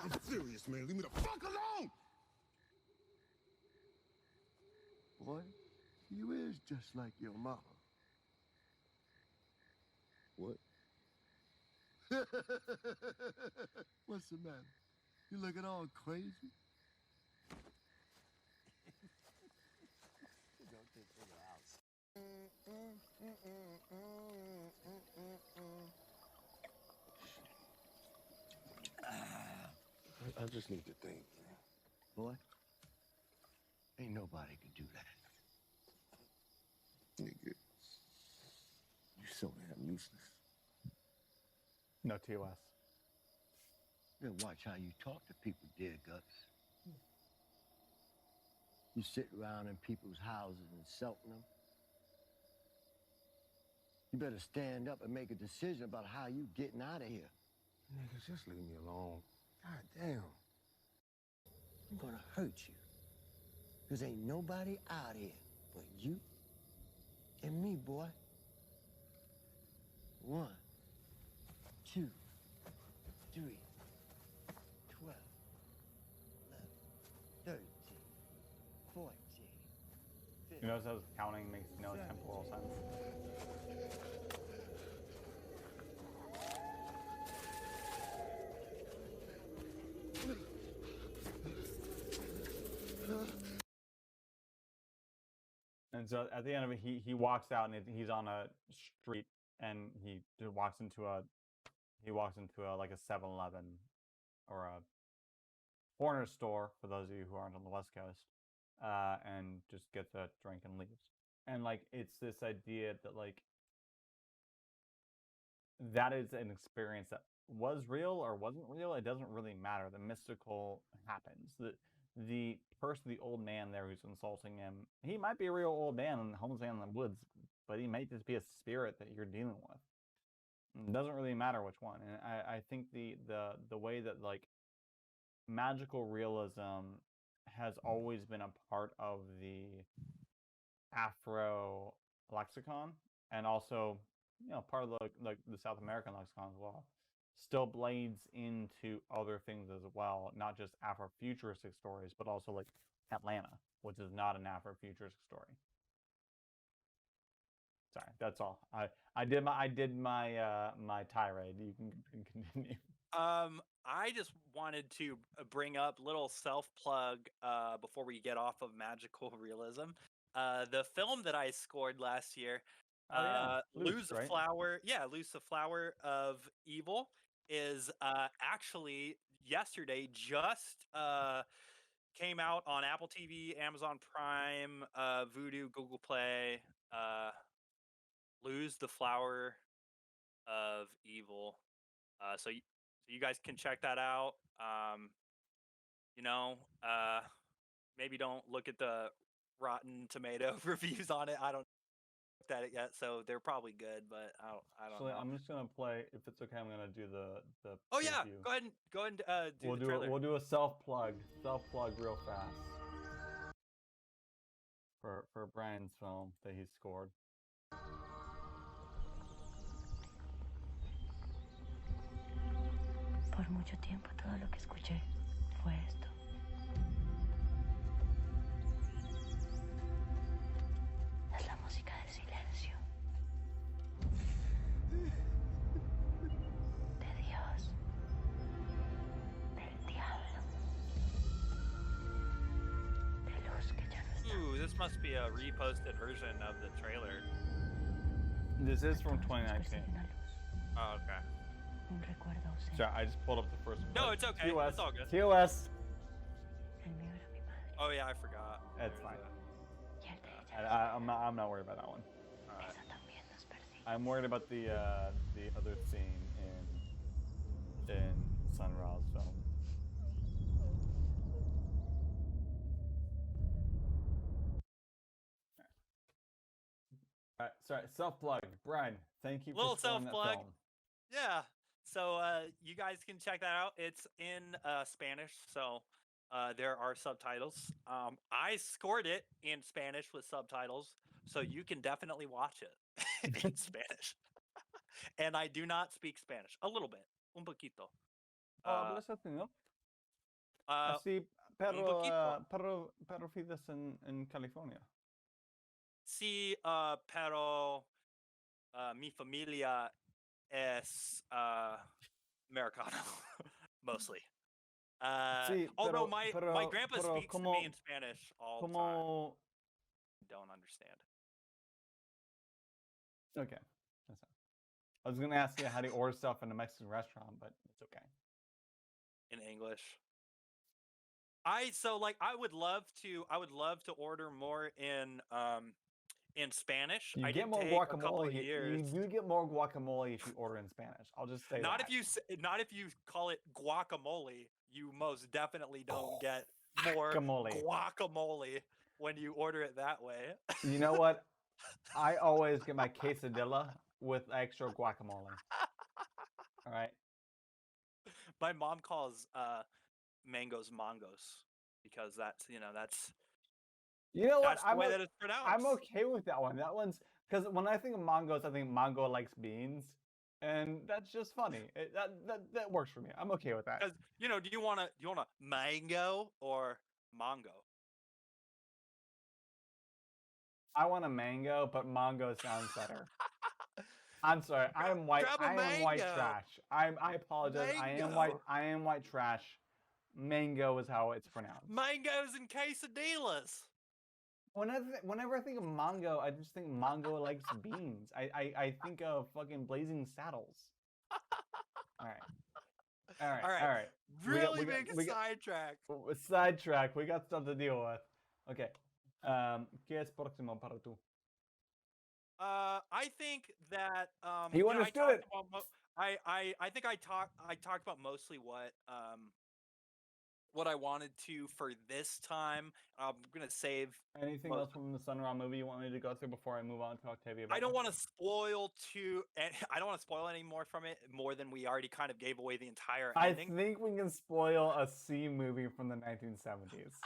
I'm serious, man. Leave me the fuck alone! Boy, you is just like your mama. What? What's the matter? You looking all crazy? I just need to think, man. Boy, Ain't nobody can do that. Nigga, you so damn useless. No TOS. Then watch how you talk to people, dear Guts. You sit around in people's houses insulting them. You better stand up and make a decision about how you getting out of here. Niggas, just leave me alone. God damn. I'm gonna hurt you. Cause ain't nobody out here but you and me, boy. 1, 2, 3, 12, 11, 13, 14, 15. You notice how his counting makes no temporal sense. And so at the end of it, he walks out and he's on a street and he walks into a like a 7-Eleven or a corner store for those of you who aren't on the West Coast, and just gets a drink and leaves. And like it's this idea that like that is an experience that was real or wasn't real. It doesn't really matter. The mystical happens. The person, the old man there who's insulting him, he might be a real old man and homeless man in the woods, but he might just be a spirit that you're dealing with. It doesn't really matter which one. And I think the way that like magical realism has always been a part of the Afro lexicon, and also part of the South American lexicon as well, still blades into other things as well, not just Afrofuturistic stories, but also like Atlanta, which is not an Afrofuturistic story. Sorry, that's all. I did my tirade. You can continue. I just wanted to bring up little self plug before we get off of magical realism. The film that I scored last year, Lose the right? Flower. Yeah, Lose the Flower of Evil is actually yesterday just came out on Apple TV, Amazon Prime, Vudu, Google Play. Lose the Flower of Evil. So you guys can check that out. Maybe don't look at the Rotten Tomato reviews on it. I don't looked at it yet, so they're probably good, but I don't know. I'm just gonna play. If it's okay, I'm gonna do the. Oh yeah, preview. go ahead and do the trailer. We'll do a self plug real fast for Brian's film that he scored. Por mucho tiempo todo lo que escuché fue esto. Es la música del silencio. De Dios. Del diablo. De luz que ya no está. Ooh, this must be a reposted version of the trailer. This is from 2019. Oh, okay. Un recuerdo ausente. Sorry, I just pulled up the first one. No, it's okay. TOS, It's all good. TOS. El mío era mi madre. Oh yeah, I forgot. It's There's fine. Y el de ella. I'm not worried about that one. Alright. Eso también nos persigue. I'm worried about the other scene in Sun Ra's film. All right, sorry, self-plug. Brian, thank you Little for scoring that self-plug. film. Yeah. So you guys can check that out. It's in Spanish, so there are subtitles. I scored it in Spanish with subtitles, so you can definitely watch it in Spanish. And I do not speak Spanish. A little bit. Un poquito. Hablas español? Sí, un poquito. pero vives en California. Sí, pero mi familia es Americano, mostly. Sí, although pero, my grandpa speaks to me in Spanish all the time. Como... Don't understand. Okay, that's fine. I was gonna ask you how to order stuff in a Mexican restaurant, but it's okay. In English. I would love to order more in Spanish. You I get did more take a couple of guacamole. years. You do get more guacamole if you order in Spanish. I'll just say Not that. not if you call it guacamole. You most definitely don't get more Guacamole. guacamole when you order it that way. You know what? I always get my quesadilla with extra guacamole. All right. My mom calls mangoes mangos because that's You know what? that's the way that it's pronounced. I'm okay with that one. That one's because when I think of mangoes, I think mango likes beans, and that's just funny. That works for me. I'm okay with that. Because do you want a mango or mango? I want a mango, but mango sounds better. I'm sorry. I am white. grab a I am white mango. trash. I apologize. I am white. Mango. I am white trash. Mango is how it's pronounced. Mangoes and quesadillas. Whenever I think of mango, I just think mango likes beans. I think of fucking Blazing Saddles. All right. Really big sidetrack. Sidetrack. We got stuff to deal with. Okay. ¿Qué es próximo para tú? I think that You understood it. I think I talked about mostly what I wanted to for this time. I'm gonna save Anything else from the Sunraw movie you want me to go through before I move on to Octavia? I don't want to spoil I don't want to spoil any more from it more than we already kind of gave away the entire ending. I think we can spoil a C movie from the 1970s.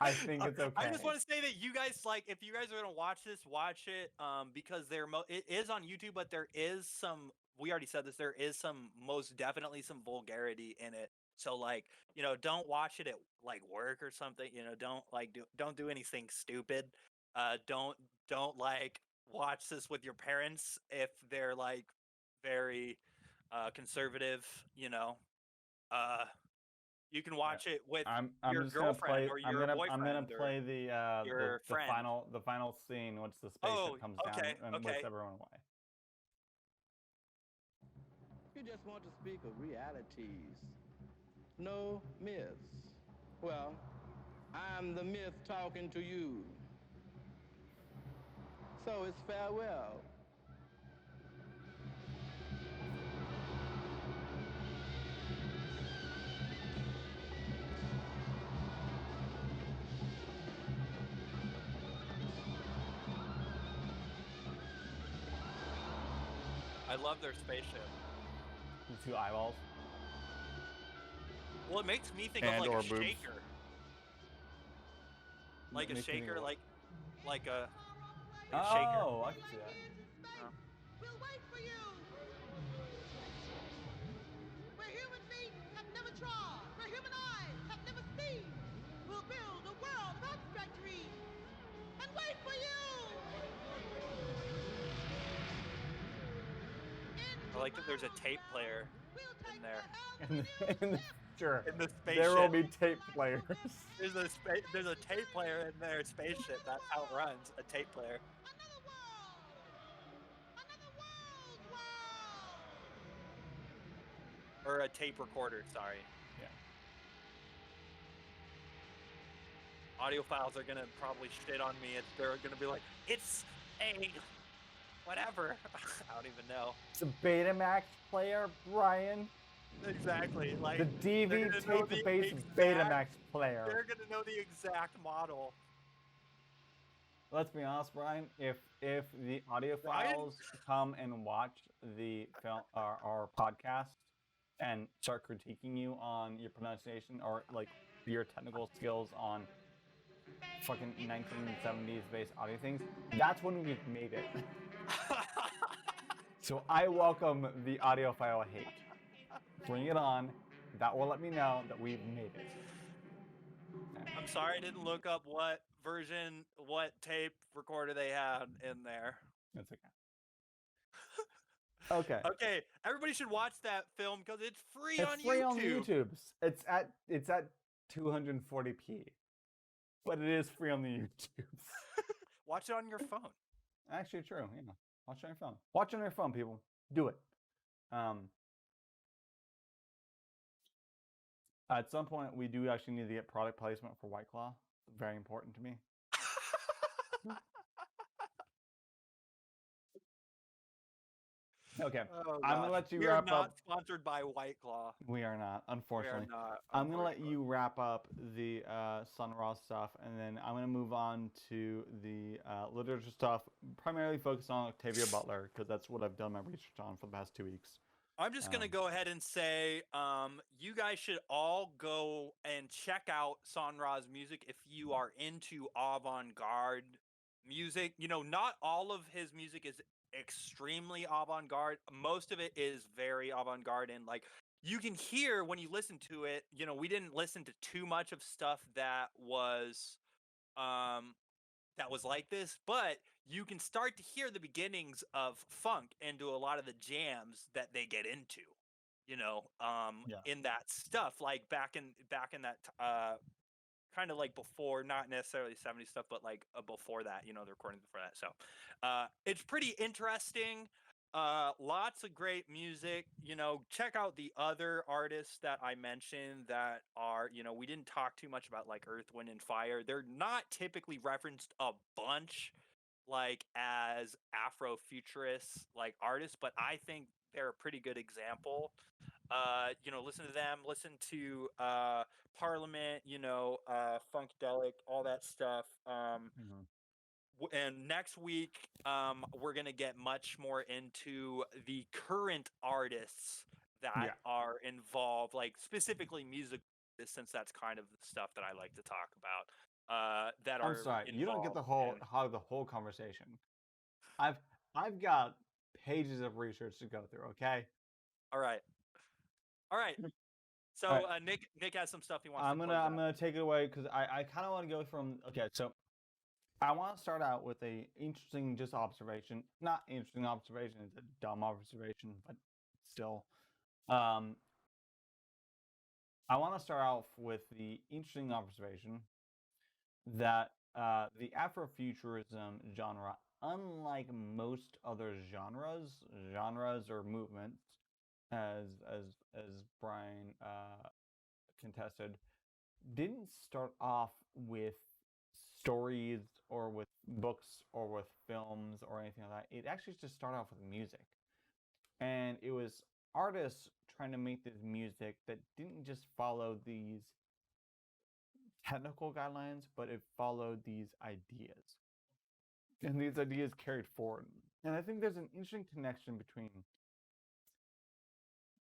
I think it's okay. I just want to say that you guys if you guys are gonna watch this, watch it because it is on YouTube, but there is some. We already said this. There is most definitely some vulgarity in it. So don't watch it at work or something. Don't do anything stupid. Don't watch this with your parents if they're very conservative. You can watch it with your girlfriend or your boyfriend. I'm gonna play your friend. the final scene once the spaceship comes down and lifts everyone away. You just want to speak of realities, no myths. Well, I'm the myth talking to you. So it's farewell. I love their spaceship. The 2 eyeballs. Well, it makes me think of a shaker. Like a shaker, like a shaker. Oh, I can see that. We'll wait for you. Where human feet have never trod, where human eyes have never seen, we'll build a world of abstract dreams and wait for you. I like that there's a tape player in there. Sure. In the spaceship. There will be tape players. There's a tape player in their spaceship. That's how it runs. A tape player. Or a tape recorder. Sorry. Yeah. Audiophiles are gonna probably shit on me. They're gonna be like, it's a whatever. I don't even know. It's a Betamax player, Brian. Exactly. Like the DV tape-based Betamax player. They're gonna know the exact model. Let's be honest, Brian. If the audiophiles come and watch the film our podcast and start critiquing you on your pronunciation or your technical skills on fucking 1970s based audio things, that's when we've made it. So I welcome the audiophile hate. Bring it on. That will let me know that we've made it. I'm sorry I didn't look up what tape recorder they had in there. That's okay. Okay. Okay, everybody should watch that film because it's free on YouTube. It's free on YouTube. It's at 240p, but it is free on the YouTube. Watch it on your phone. Actually, true. Yeah, watch it on your phone. Watch it on your phone, people. Do it. At some point, we do actually need to get product placement for White Claw. Very important to me. Okay, Oh, I'm gonna gosh. let you We are wrap not up. sponsored by White Claw. We are not, We are unfortunately. not. I'm gonna let Unfortunately. you wrap up the Sun Ra stuff, and then I'm gonna move on to the literature stuff, primarily focused on Octavia Butler, because that's what I've done my research on for the past 2 weeks. I'm just gonna go ahead and say, you guys should all go and check out Sun Ra's music if you are into avant-garde music. You know, not all of his music is extremely avant-garde. Most of it is very avant-garde, and like you can hear when you listen to it. You know, we didn't listen to too much of stuff um that was like this, but you can start to hear the beginnings of funk into a lot of the jams that they get into, you know, Yeah. in that stuff, like back in that kind of like before, not necessarily 70s stuff, but like before that, you know, the recordings before that. So it's pretty interesting. Lots of great music. You know, check out the other artists that I mentioned that are, you know, we didn't talk too much about, like Earth, Wind, and Fire. They're not typically referenced a bunch like as Afrofuturists like artists, but I think they're a pretty good example. You know, listen to them, listen to Parliament, you know, Funkadelic, all that stuff. And next week, we're gonna get much more into the current artists that are involved, like specifically music, since that's kind of the stuff that I like to talk about. That I'm are sorry, you don't get the involved whole conversation. I've got pages of research to go through. Okay. all right. All right. So All right. Nick has some stuff he wants I'm to gonna close I'm out. gonna take it away because I kind of want to go from so I want to start out with a interesting just observation. Not interesting observation, it's a dumb observation, but still. I want to start off with the interesting observation that the Afrofuturism genre, unlike most other genres or movements, as Brian contested, didn't start off with stories or with books or with films or anything like that. It actually just started off with music. And it was artists trying to make this music that didn't just follow these technical guidelines, but it followed these ideas. And these ideas carried forward. And I think there's an interesting connection between,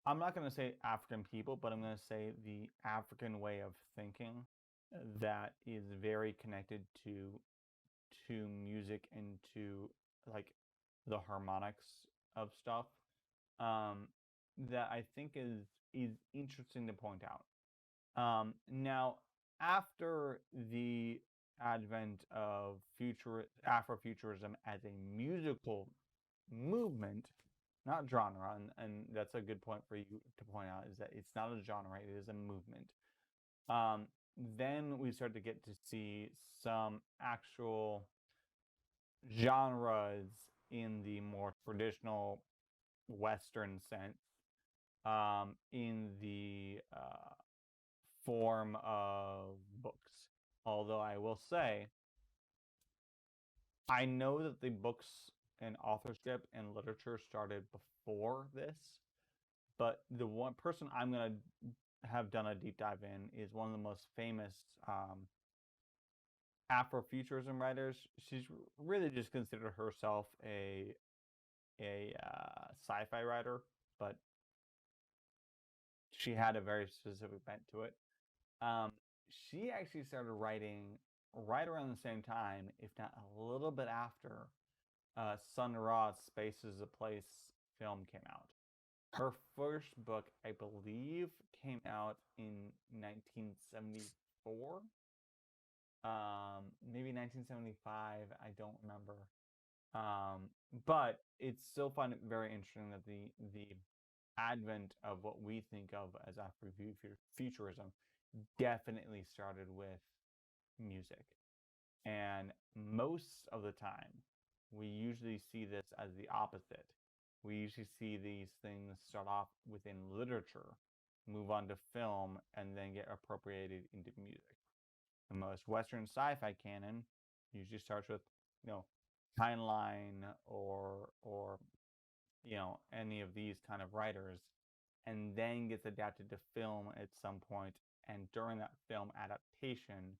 I'm not going to say African people, but I'm going to say the African way of thinking that is very connected to music and to like the harmonics of stuff, that I think is interesting to point out. Now, after the advent of Afrofuturism as a musical movement, not genre, and that's a good point for you to point out, is that it's not a genre, it is a movement. Then we start to get to see some actual genres in the more traditional Western sense, in the form of books. Although I will say, I know that the books and authorship and literature started before this, but the one person I'm going to have done a deep dive in is one of the most famous Afrofuturism writers. She's really just considered herself a sci-fi writer, but she had a very specific bent to it. She actually started writing right around the same time, if not a little bit after, Sun Ra's Space is a Place film came out. Her first book, I believe, came out in 1974. Maybe 1975, I don't remember. But it's still find it very interesting that the advent of what we think of as Afrofuturism definitely started with music. And most of the time, we usually see this as the opposite. We usually see these things start off within literature move on to film, and then get appropriated into music. The most Western sci-fi canon usually starts with, Heinlein or any of these kind of writers, and then gets adapted to film at some point. And during that film adaptation,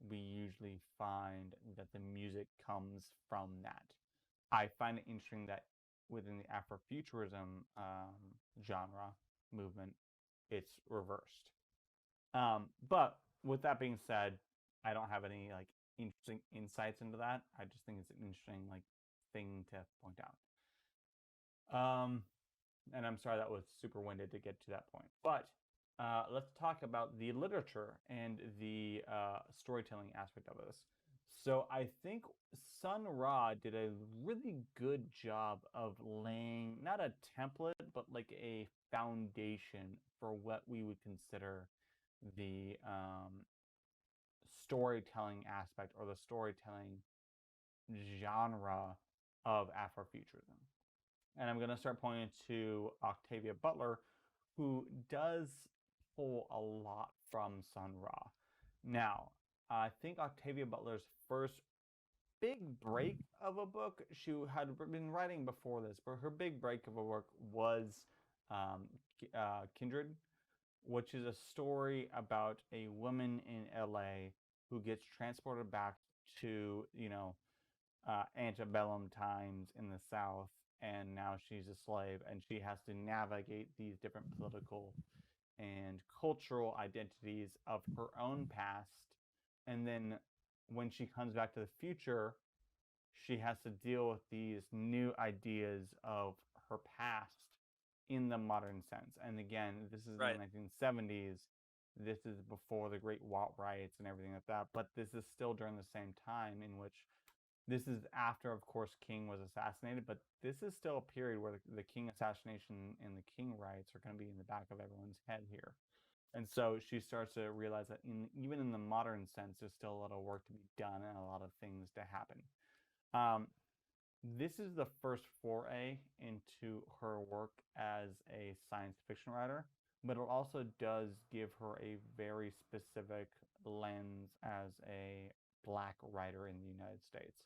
we usually find that the music comes from that. I find it interesting that within the Afrofuturism genre movement, it's reversed. But with that being said, I don't have any interesting insights into that. I just think it's an interesting thing to point out. And I'm sorry that was super winded to get to that point. But let's talk about the literature and the storytelling aspect of this. So I think Sun Ra did a really good job of laying not a template, but like a foundation for what we would consider the storytelling aspect or the storytelling genre of Afrofuturism. And I'm going to start pointing to Octavia Butler, who does pull a lot from Sun Ra. Now, I think Octavia Butler's first big break of a book, she had been writing before this, but her big break of a work was Kindred, which is a story about a woman in LA who gets transported back to, antebellum times in the South, and now she's a slave, and she has to navigate these different political and cultural identities of her own past. And then when she comes back to the future, she has to deal with these new ideas of her past in the modern sense. And again, this is Right. in the 1970s. This is before the Great Walt riots and everything like that. But this is still during the same time in which this is after, of course, King was assassinated. But this is still a period where the King assassination and the King riots are going to be in the back of everyone's head here. And so she starts to realize that even in the modern sense, there's still a lot of work to be done and a lot of things to happen. This is the first foray into her work as a science fiction writer, but it also does give her a very specific lens as a Black writer in the United States.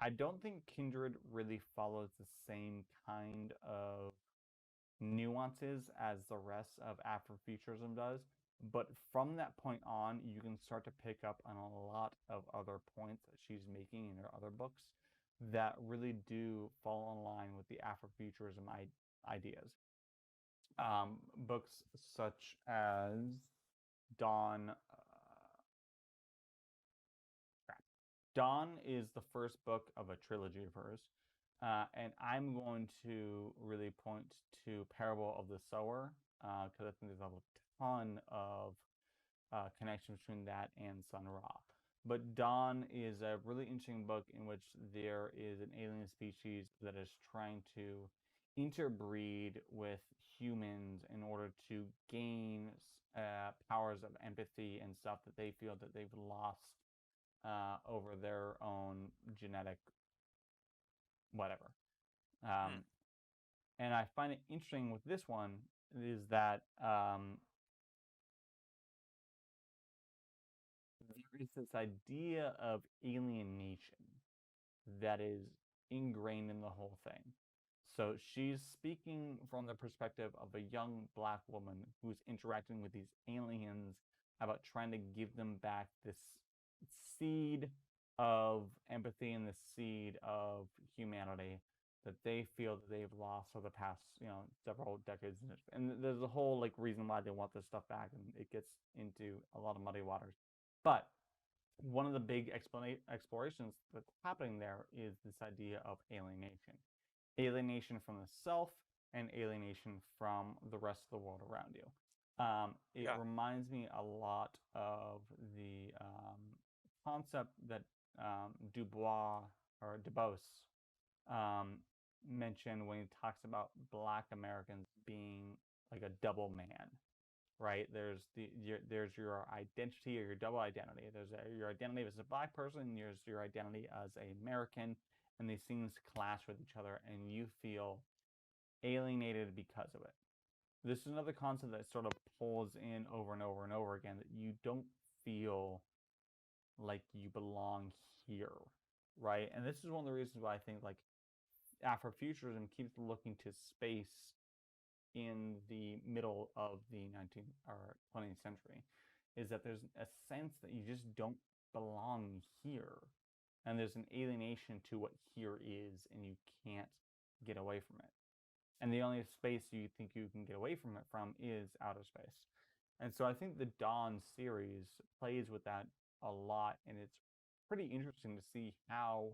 I don't think Kindred really follows the same kind of nuances as the rest of Afrofuturism does, but from that point on, you can start to pick up on a lot of other points that she's making in her other books that really do fall in line with the Afrofuturism ideas. Books such as Dawn. Dawn is the first book of a trilogy of hers. And I'm going to really point to Parable of the Sower, because I think there's a ton of connection between that and Sun Ra. But Dawn is a really interesting book in which there is an alien species that is trying to interbreed with humans in order to gain powers of empathy and stuff that they feel that they've lost over their own genetic whatever. And I find it interesting with this one is that there is this idea of alienation that is ingrained in the whole thing. So she's speaking from the perspective of a young Black woman who's interacting with these aliens about trying to give them back this seed of empathy and the seed of humanity that they feel that they've lost for the past, several decades. And there's a whole reason why they want this stuff back, and it gets into a lot of muddy waters. But one of the big explorations that's happening there is this idea of alienation. Alienation from the self and alienation from the rest of the world around you. It reminds me a lot of the concept that Dubois mentioned when he talks about Black Americans being like a double man, right? There's your identity or your double identity. There's your identity as a Black person, and there's your identity as an American, and these things clash with each other, and you feel alienated because of it. this is another concept that sort of pulls in over and over and over again, that you don't feel like you belong here, right? And this is one of the reasons why I think like Afrofuturism keeps looking to space in the middle of the 19th or 20th century, is that there's a sense that you just don't belong here, and there's an alienation to what here is, and you can't get away from it. And the only space you think you can get away from it from is outer space. And so I think the Dawn series plays with that a lot, and it's pretty interesting to see how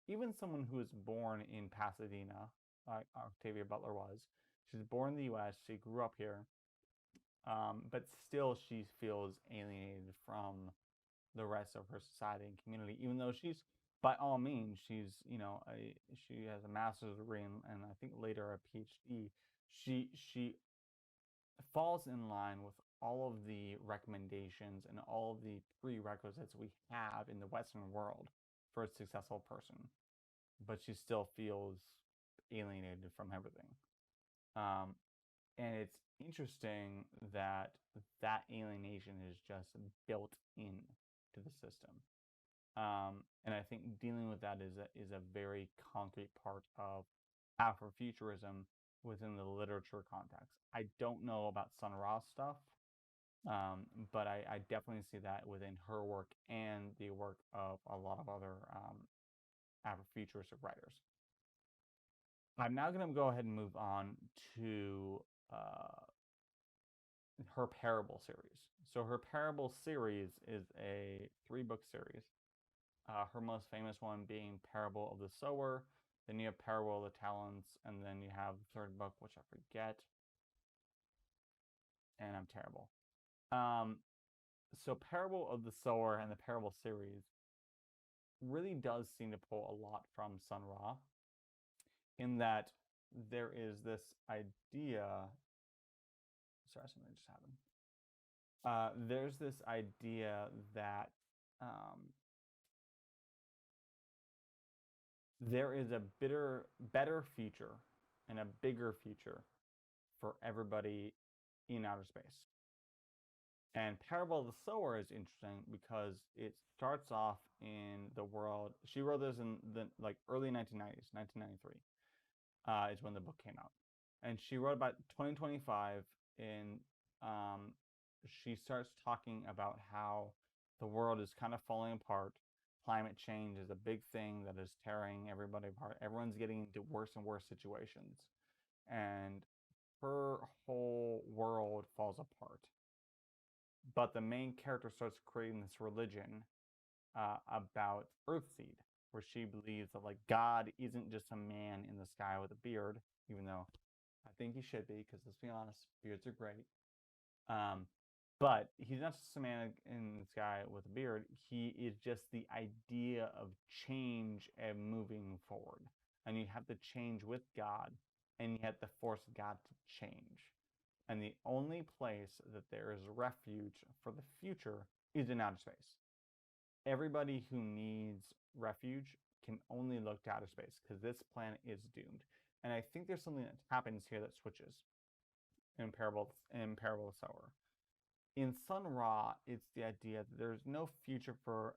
even someone who was born in Pasadena, like Octavia Butler was, she's born in the US, she grew up here, but still she feels alienated from the rest of her society and community, even though she's, by all means, she's, she has a master's degree and I think later a PhD. She falls in line with all of the recommendations and all of the prerequisites we have in the Western world for a successful person, but she still feels alienated from everything. And it's interesting that that alienation is just built in to the system. And I think dealing with that is a very concrete part of Afrofuturism within the literature context. I don't know about Sun Ra stuff, but I definitely see that within her work and the work of a lot of other Afrofuturistic writers. I'm now going to go ahead and move on to her Parable series. So her Parable series is a 3-book series. Her most famous one being Parable of the Sower. Then you have Parable of the Talents, and then you have the 3rd book, which I forget. And I'm terrible. So Parable of the Sower and the Parable series really does seem to pull a lot from Sun Ra, in that there is this idea. Sorry, something just happened. There's this idea that there is a better future and a bigger future for everybody in outer space. And Parable of the Sower is interesting because it starts off in the world. She wrote this in the early 1990s, 1993 is when the book came out. And she wrote about 2025, and she starts talking about how the world is kind of falling apart. Climate change is a big thing that is tearing everybody apart. Everyone's getting into worse and worse situations. And her whole world falls apart. But the main character starts creating this religion about Earthseed, where she believes that God isn't just a man in the sky with a beard, even though I think he should be, because let's be honest, beards are great. But he's not just a man in the sky with a beard. He is just the idea of change and moving forward. And you have to change with God, and you have to force God to change. And the only place that there is refuge for the future is in outer space. Everybody who needs refuge can only look to outer space, because this planet is doomed. And I think there's something that happens here that switches in Parable of Sower. In Sun Ra, it's the idea that there's no future for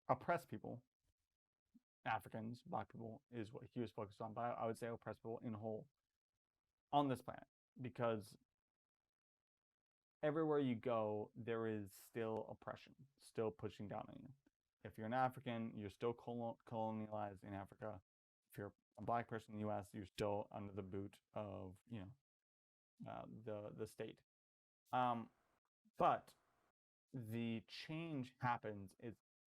oppressed people. Africans, Black people is what he was focused on, but I would say oppressed people in whole on this planet, because everywhere you go, there is still oppression, still pushing down on you. If you're an African, you're still colonialized in Africa. If you're a Black person in the U.S., you're still under the boot of the state. But the change happens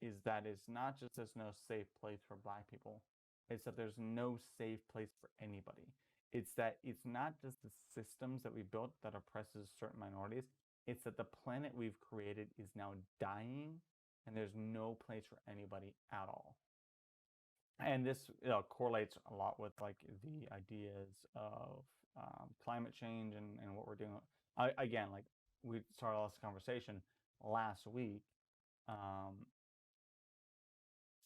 is that it's not just there's no safe place for Black people. It's that there's no safe place for anybody. It's that it's not just the systems that we built that oppresses certain minorities. It's that the planet we've created is now dying, and there's no place for anybody at all. And this correlates a lot with the ideas of climate change and what we're doing. Again, we started this conversation last week.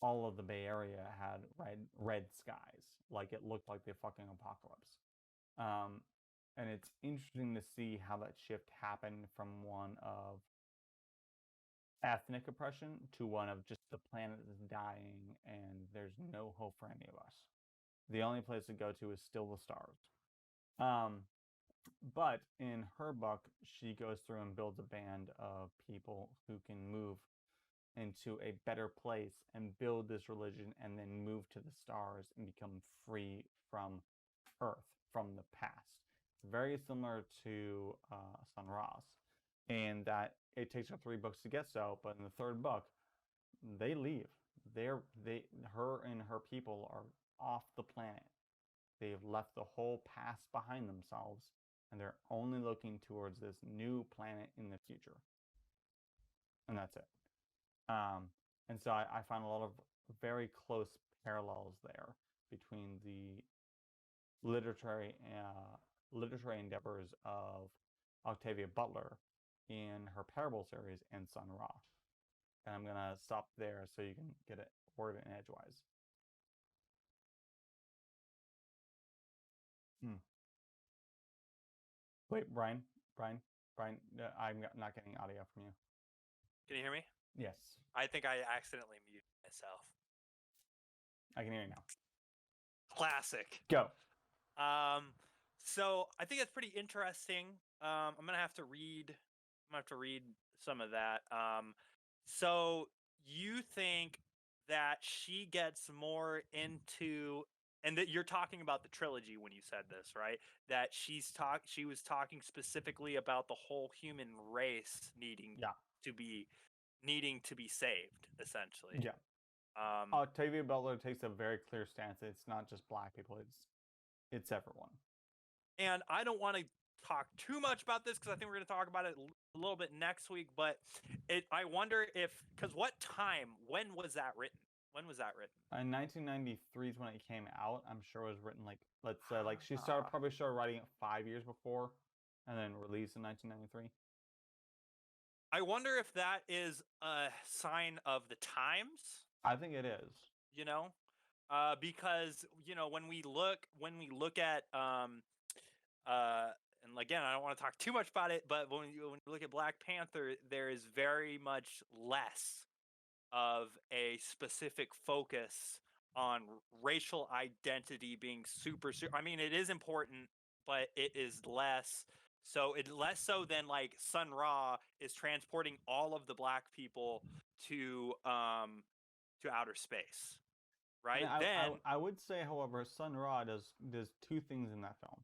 All of the Bay Area had red skies, it looked like the fucking apocalypse. And it's interesting to see how that shift happened from one of ethnic oppression to one of just the planet is dying and there's no hope for any of us. The only place to go to is still the stars. But in her book, she goes through and builds a band of people who can move into a better place and build this religion and then move to the stars and become free from Earth, from the past. It's very similar to Sun Ra's, in that it takes her 3 books to get so, but in the 3rd book, they leave. Her and her people are off the planet. They've left the whole past behind themselves, and they're only looking towards this new planet in the future. And that's it. And so I find a lot of very close parallels there between the literary endeavors of Octavia Butler in her Parable series and Sun Ra. And I'm gonna stop there so you can get it word in edgewise. Wait, Brian, I'm not getting audio from you. Can you hear me? Yes, I think I accidentally muted myself. I can hear you now. Classic. Go. So I think it's pretty interesting. I'm gonna have to read some of that. So you think that she gets more into, and that you're talking about the trilogy when you said this, right? That she was talking specifically about the whole human race needing to be saved, essentially. Yeah. Octavia Butler takes a very clear stance. It's not just black people. It's everyone. And I don't want to talk too much about this because I think we're going to talk about it a little bit next week. But I wonder because when was that written? When was that written? In 1993 is when it came out. I'm sure it was written let's say she probably started writing it 5 years before, and then released in 1993. I wonder if that is a sign of the times. I think it is. Because when we look at and again, I don't want to talk too much about it, but when you look at Black Panther, there is very much less of a specific focus on racial identity being super. I mean, it is important, but it is less. So it less so than like Sun Ra is transporting all of the black people to outer space, right? I would say, however, Sun Ra does 2 things in that film.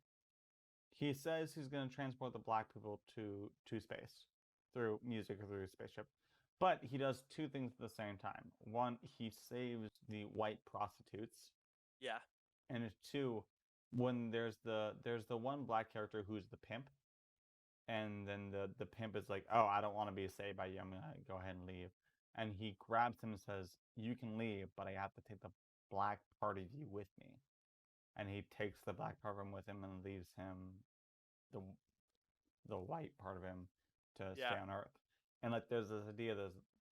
He says he's going to transport the black people to space through music or through a spaceship, but he does 2 things at the same time. One, he saves the white prostitutes. Yeah. And 2, when there's the one black character who's the pimp, and then the pimp is like, oh, I don't want to be saved by you. I'm gonna go ahead and leave. And he grabs him and says, you can leave, but I have to take the black part of you with me. And he takes the black part of him with him and leaves him the white part of him to stay on Earth. And there's this idea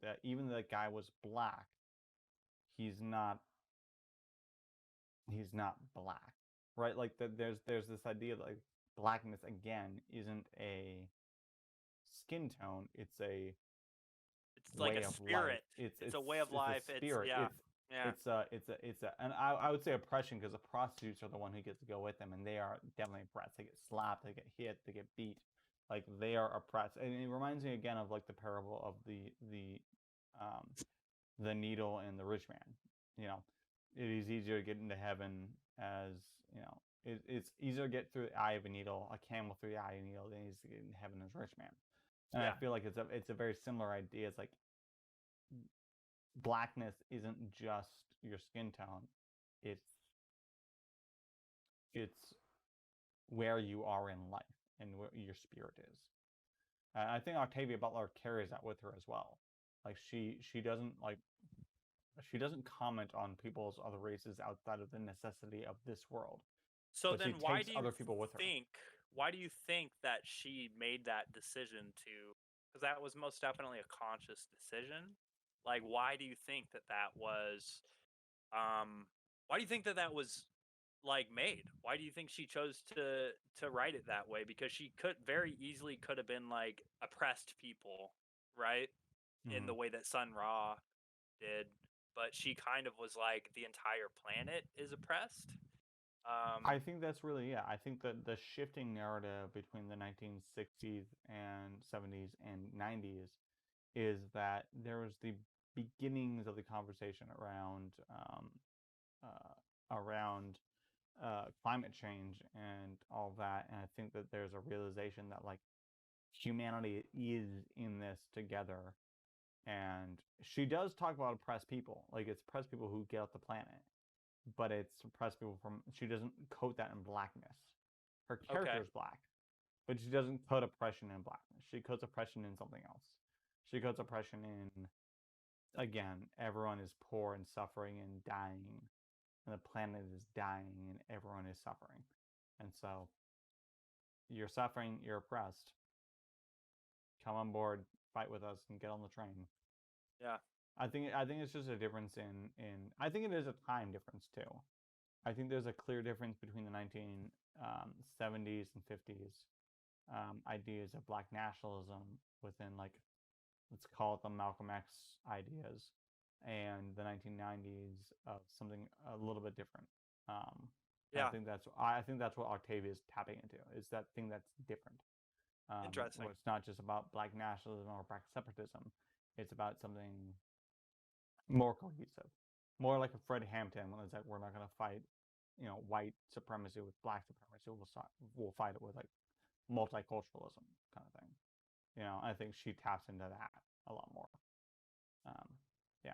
that even though the guy was black, he's not black, right? There's this idea that blackness again isn't a skin tone; it's like a spirit. It's a way of life. Spirit. And I would say oppression, because the prostitutes are the one who gets to go with them, and they are definitely oppressed. They get slapped, they get hit, they get beat. They are oppressed, and it reminds me again of the parable of the needle and the rich man. It is easier to get into heaven as it's easier to get through the eye of a needle, a camel through the eye of a needle, than it is to get into heaven as a rich man. And I feel like it's a very similar idea. It's blackness isn't just your skin tone; it's where you are in life and where your spirit is. I think Octavia Butler carries that with her as well. She doesn't comment on people's other races outside of the necessity of this world. So then, why do you other people with her? Why do you think that she made that decision to? Because that was most definitely a conscious decision. Why do you think that was? Why do you think that was like made? Why do you think she chose to write it that way? Because she could very easily could have been like oppressed people, right? In the way that Sun Ra did, but she kind of was like the entire planet is oppressed. I think that's really, yeah. I think that the shifting narrative between the 1960s and 70s and 90s is that there was the beginnings of the conversation around climate change and all that, and I think that there's a realization that like humanity is in this together. And she does talk about oppressed people, like it's oppressed people who get off the planet, but it's oppressed people from. She doesn't coat that in blackness. Her character Okay. is black, but she doesn't coat oppression in blackness. She coats oppression in something else. She coats oppression in, again, everyone is poor and suffering and dying, and the planet is dying and everyone is suffering. And so you're suffering, you're oppressed. Come on board, fight with us, and get on the train. Yeah. I think it's just a difference in I think it is a time difference too. I think there's a clear difference between the 1970s and 50s ideas of black nationalism within, like, let's call it the Malcolm X ideas, and the 1990s of something a little bit different. Yeah. I think that's what Octavia is tapping into, is that thing that's different. Interesting. Where it's not just about black nationalism or black separatism. It's about something more cohesive, more like a Fred Hampton when it's like, we're not going to fight, white supremacy with black supremacy. We'll fight it with like multiculturalism kind of thing. I think she taps into that a lot more. Yeah.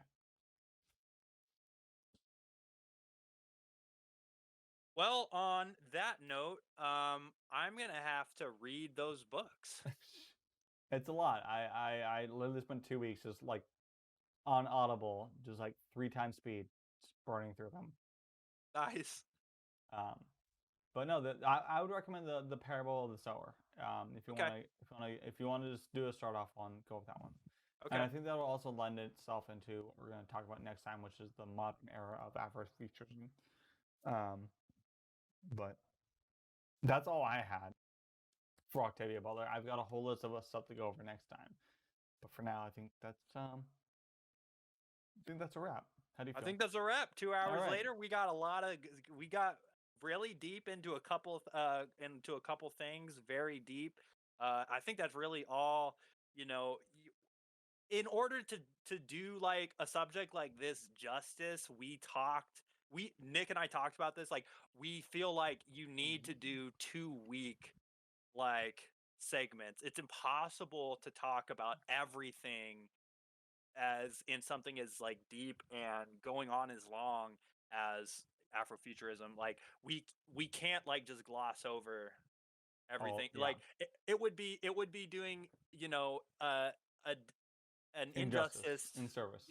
Well, on that note, I'm gonna have to read those books. It's a lot. I literally spent 2 weeks just like on Audible, just like 3 times speed, just burning through them. Nice. But no, I would recommend the Parable of the Sower. If you Okay. want to just do a start off one, go with that one. Okay. And I think that'll also lend itself into what we're going to talk about next time, which is the modern era of Afrofuturism. But that's all I had for Octavia Butler. I've got a whole list of stuff to go over next time. But for now, I think that's a wrap. How do you feel? I think that's a wrap. 2 hours right. later, we got really deep into a couple things, very deep. I think that's really all, in order to do like a subject like this justice, Nick and I talked about this, like we feel like you need to do 2-week like segments. It's impossible to talk about everything as in something as like deep and going on as long as Afrofuturism. Like we can't like just gloss over everything. Yeah. Like it would be doing, an injustice in service.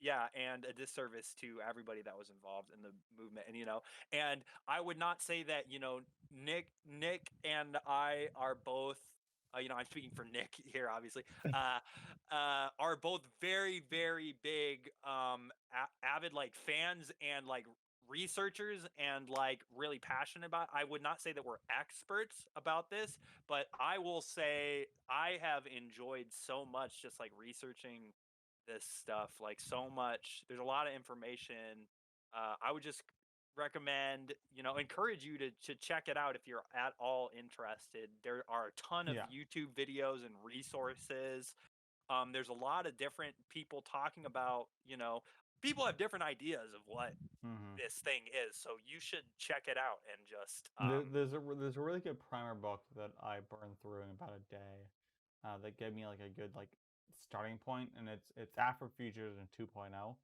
Yeah, and a disservice to everybody that was involved in the movement. And I would not say that, Nick and I are both, I'm speaking for Nick here, obviously, are both very, very big, avid like fans and like researchers and like really passionate about. I would not say that we're experts about this, but I will say I have enjoyed so much just like researching this stuff, like so much. There's a lot of information. I would just recommend, encourage you to check it out if you're at all interested. There are a ton of YouTube videos and resources. There's a lot of different people talking about, people have different ideas of what this thing is, so you should check it out and just there's a really good primer book that I burned through in about a day, that gave me like a good like starting point, and it's Afrofuturism 2.0.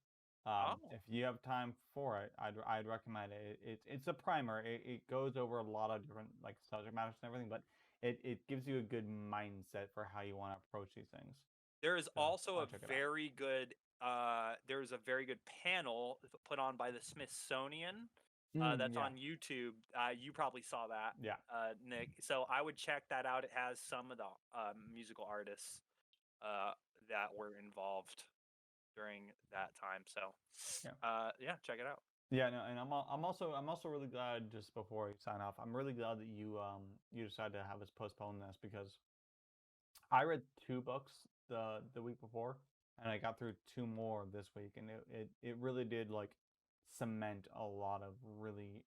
If you have time for it, I'd recommend it. It's a primer. It goes over a lot of different like subject matters and everything, but it gives you a good mindset for how you want to approach these things. There is also a very good there's a very good panel put on by the Smithsonian that's on YouTube. You probably saw that, Nick. So I would check that out. It has some of the musical artists that were involved during that time. So yeah, check it out. Yeah, no, and I'm also really glad, just before we sign off, I'm really glad that you decided to have us postpone this, because I read 2 books the week before, and I got through 2 more this week, and it really did like cement a lot of really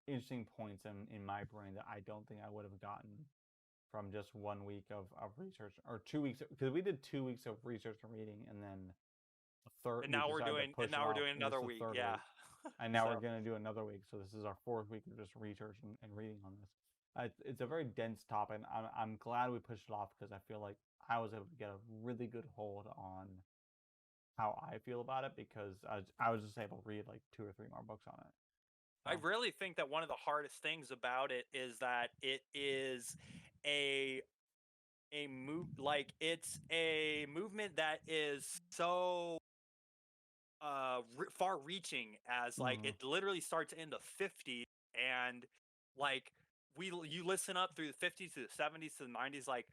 interesting points in my brain that I don't think I would have gotten from just 1 week of research, or 2 weeks, because we did 2 weeks of research and reading, and then And we now we're decided to doing push it we're off, doing and this another is the week. third Yeah. week, and now we're So gonna do another week. So this is our 4th week of just research and reading on this. It's a very dense topic, and I'm glad we pushed it off, because I feel like I was able to get a really good hold on how I feel about it, because I was just able to read like 2 or 3 more books on it. I So, really think that one of the hardest things about it is that it is a it's a movement that is so far reaching, as like mhm. it literally starts in the 50s, and like you listen up through the 50s to the 70s to the 90s, like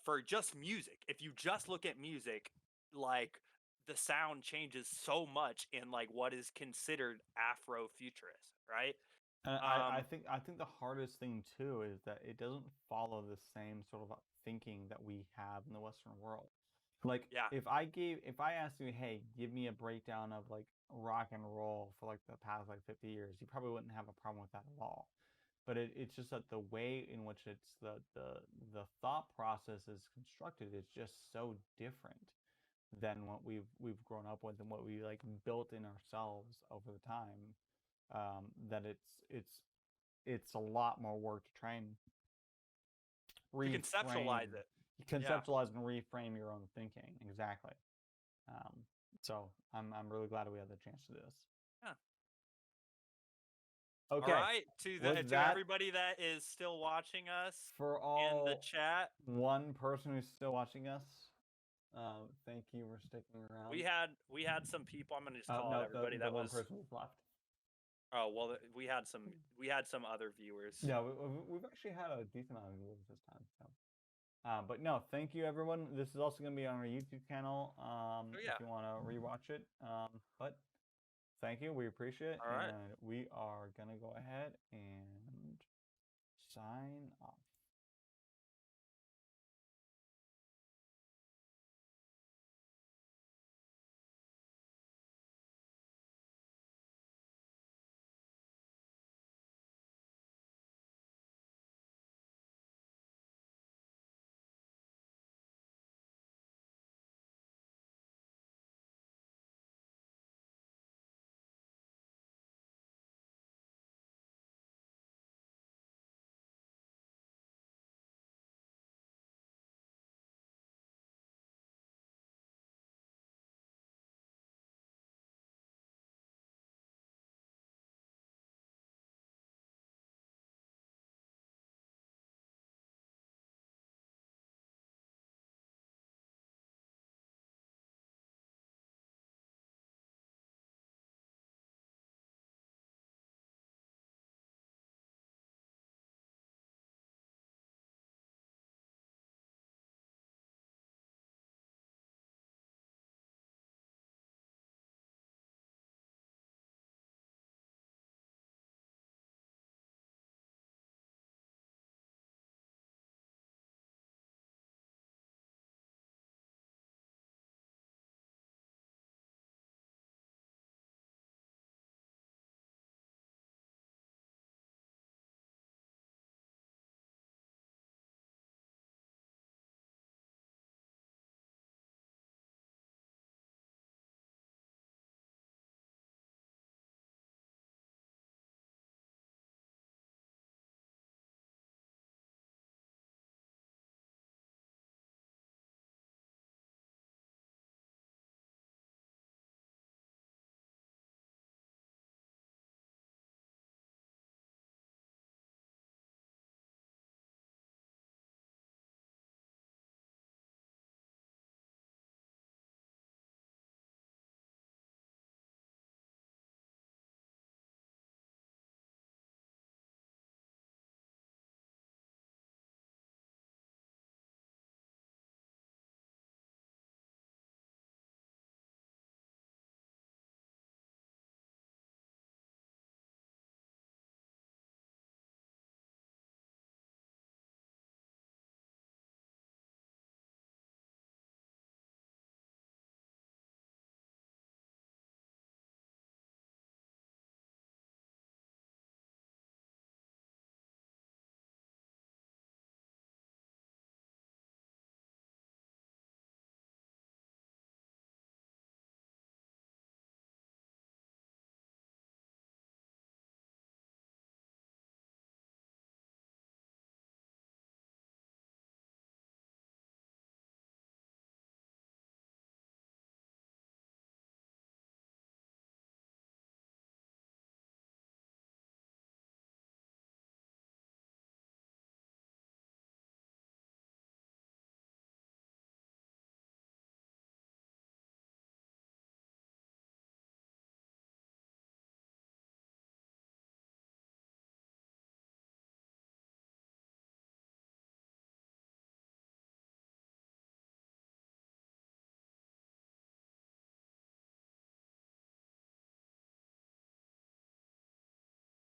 for just music, if you just look at music, like the sound changes so much in like what is considered Afrofuturist, right? And um I think the hardest thing too is that it doesn't follow the same sort of thinking that we have in the Western world. Like yeah, if I asked you, hey, give me a breakdown of like rock and roll for like the past like 50 years, you probably wouldn't have a problem with that at all. But it's just that the way in which the thought process is constructed is just so different than what we've grown up with, and what we like built in ourselves over the time, that it's a lot more work to try and to reframe, conceptualize it. Yeah. conceptualize and reframe your own thinking. Exactly. Um, so I'm really glad we had the chance to do this. Yeah. All Okay, right, with to that, everybody that is still watching us for in the all chat, one person who's still watching us, thank you for sticking around. we had some people. I'm gonna just call out No, everybody the that one was. person who's left. Oh well, we had some other viewers. Yeah, we've actually had a decent amount of viewers this time. So. But no, thank you, everyone. This is also going to be on our YouTube channel, Oh if yeah. you want to rewatch it. But thank you. We appreciate it. All right. And we are going to go ahead and sign off.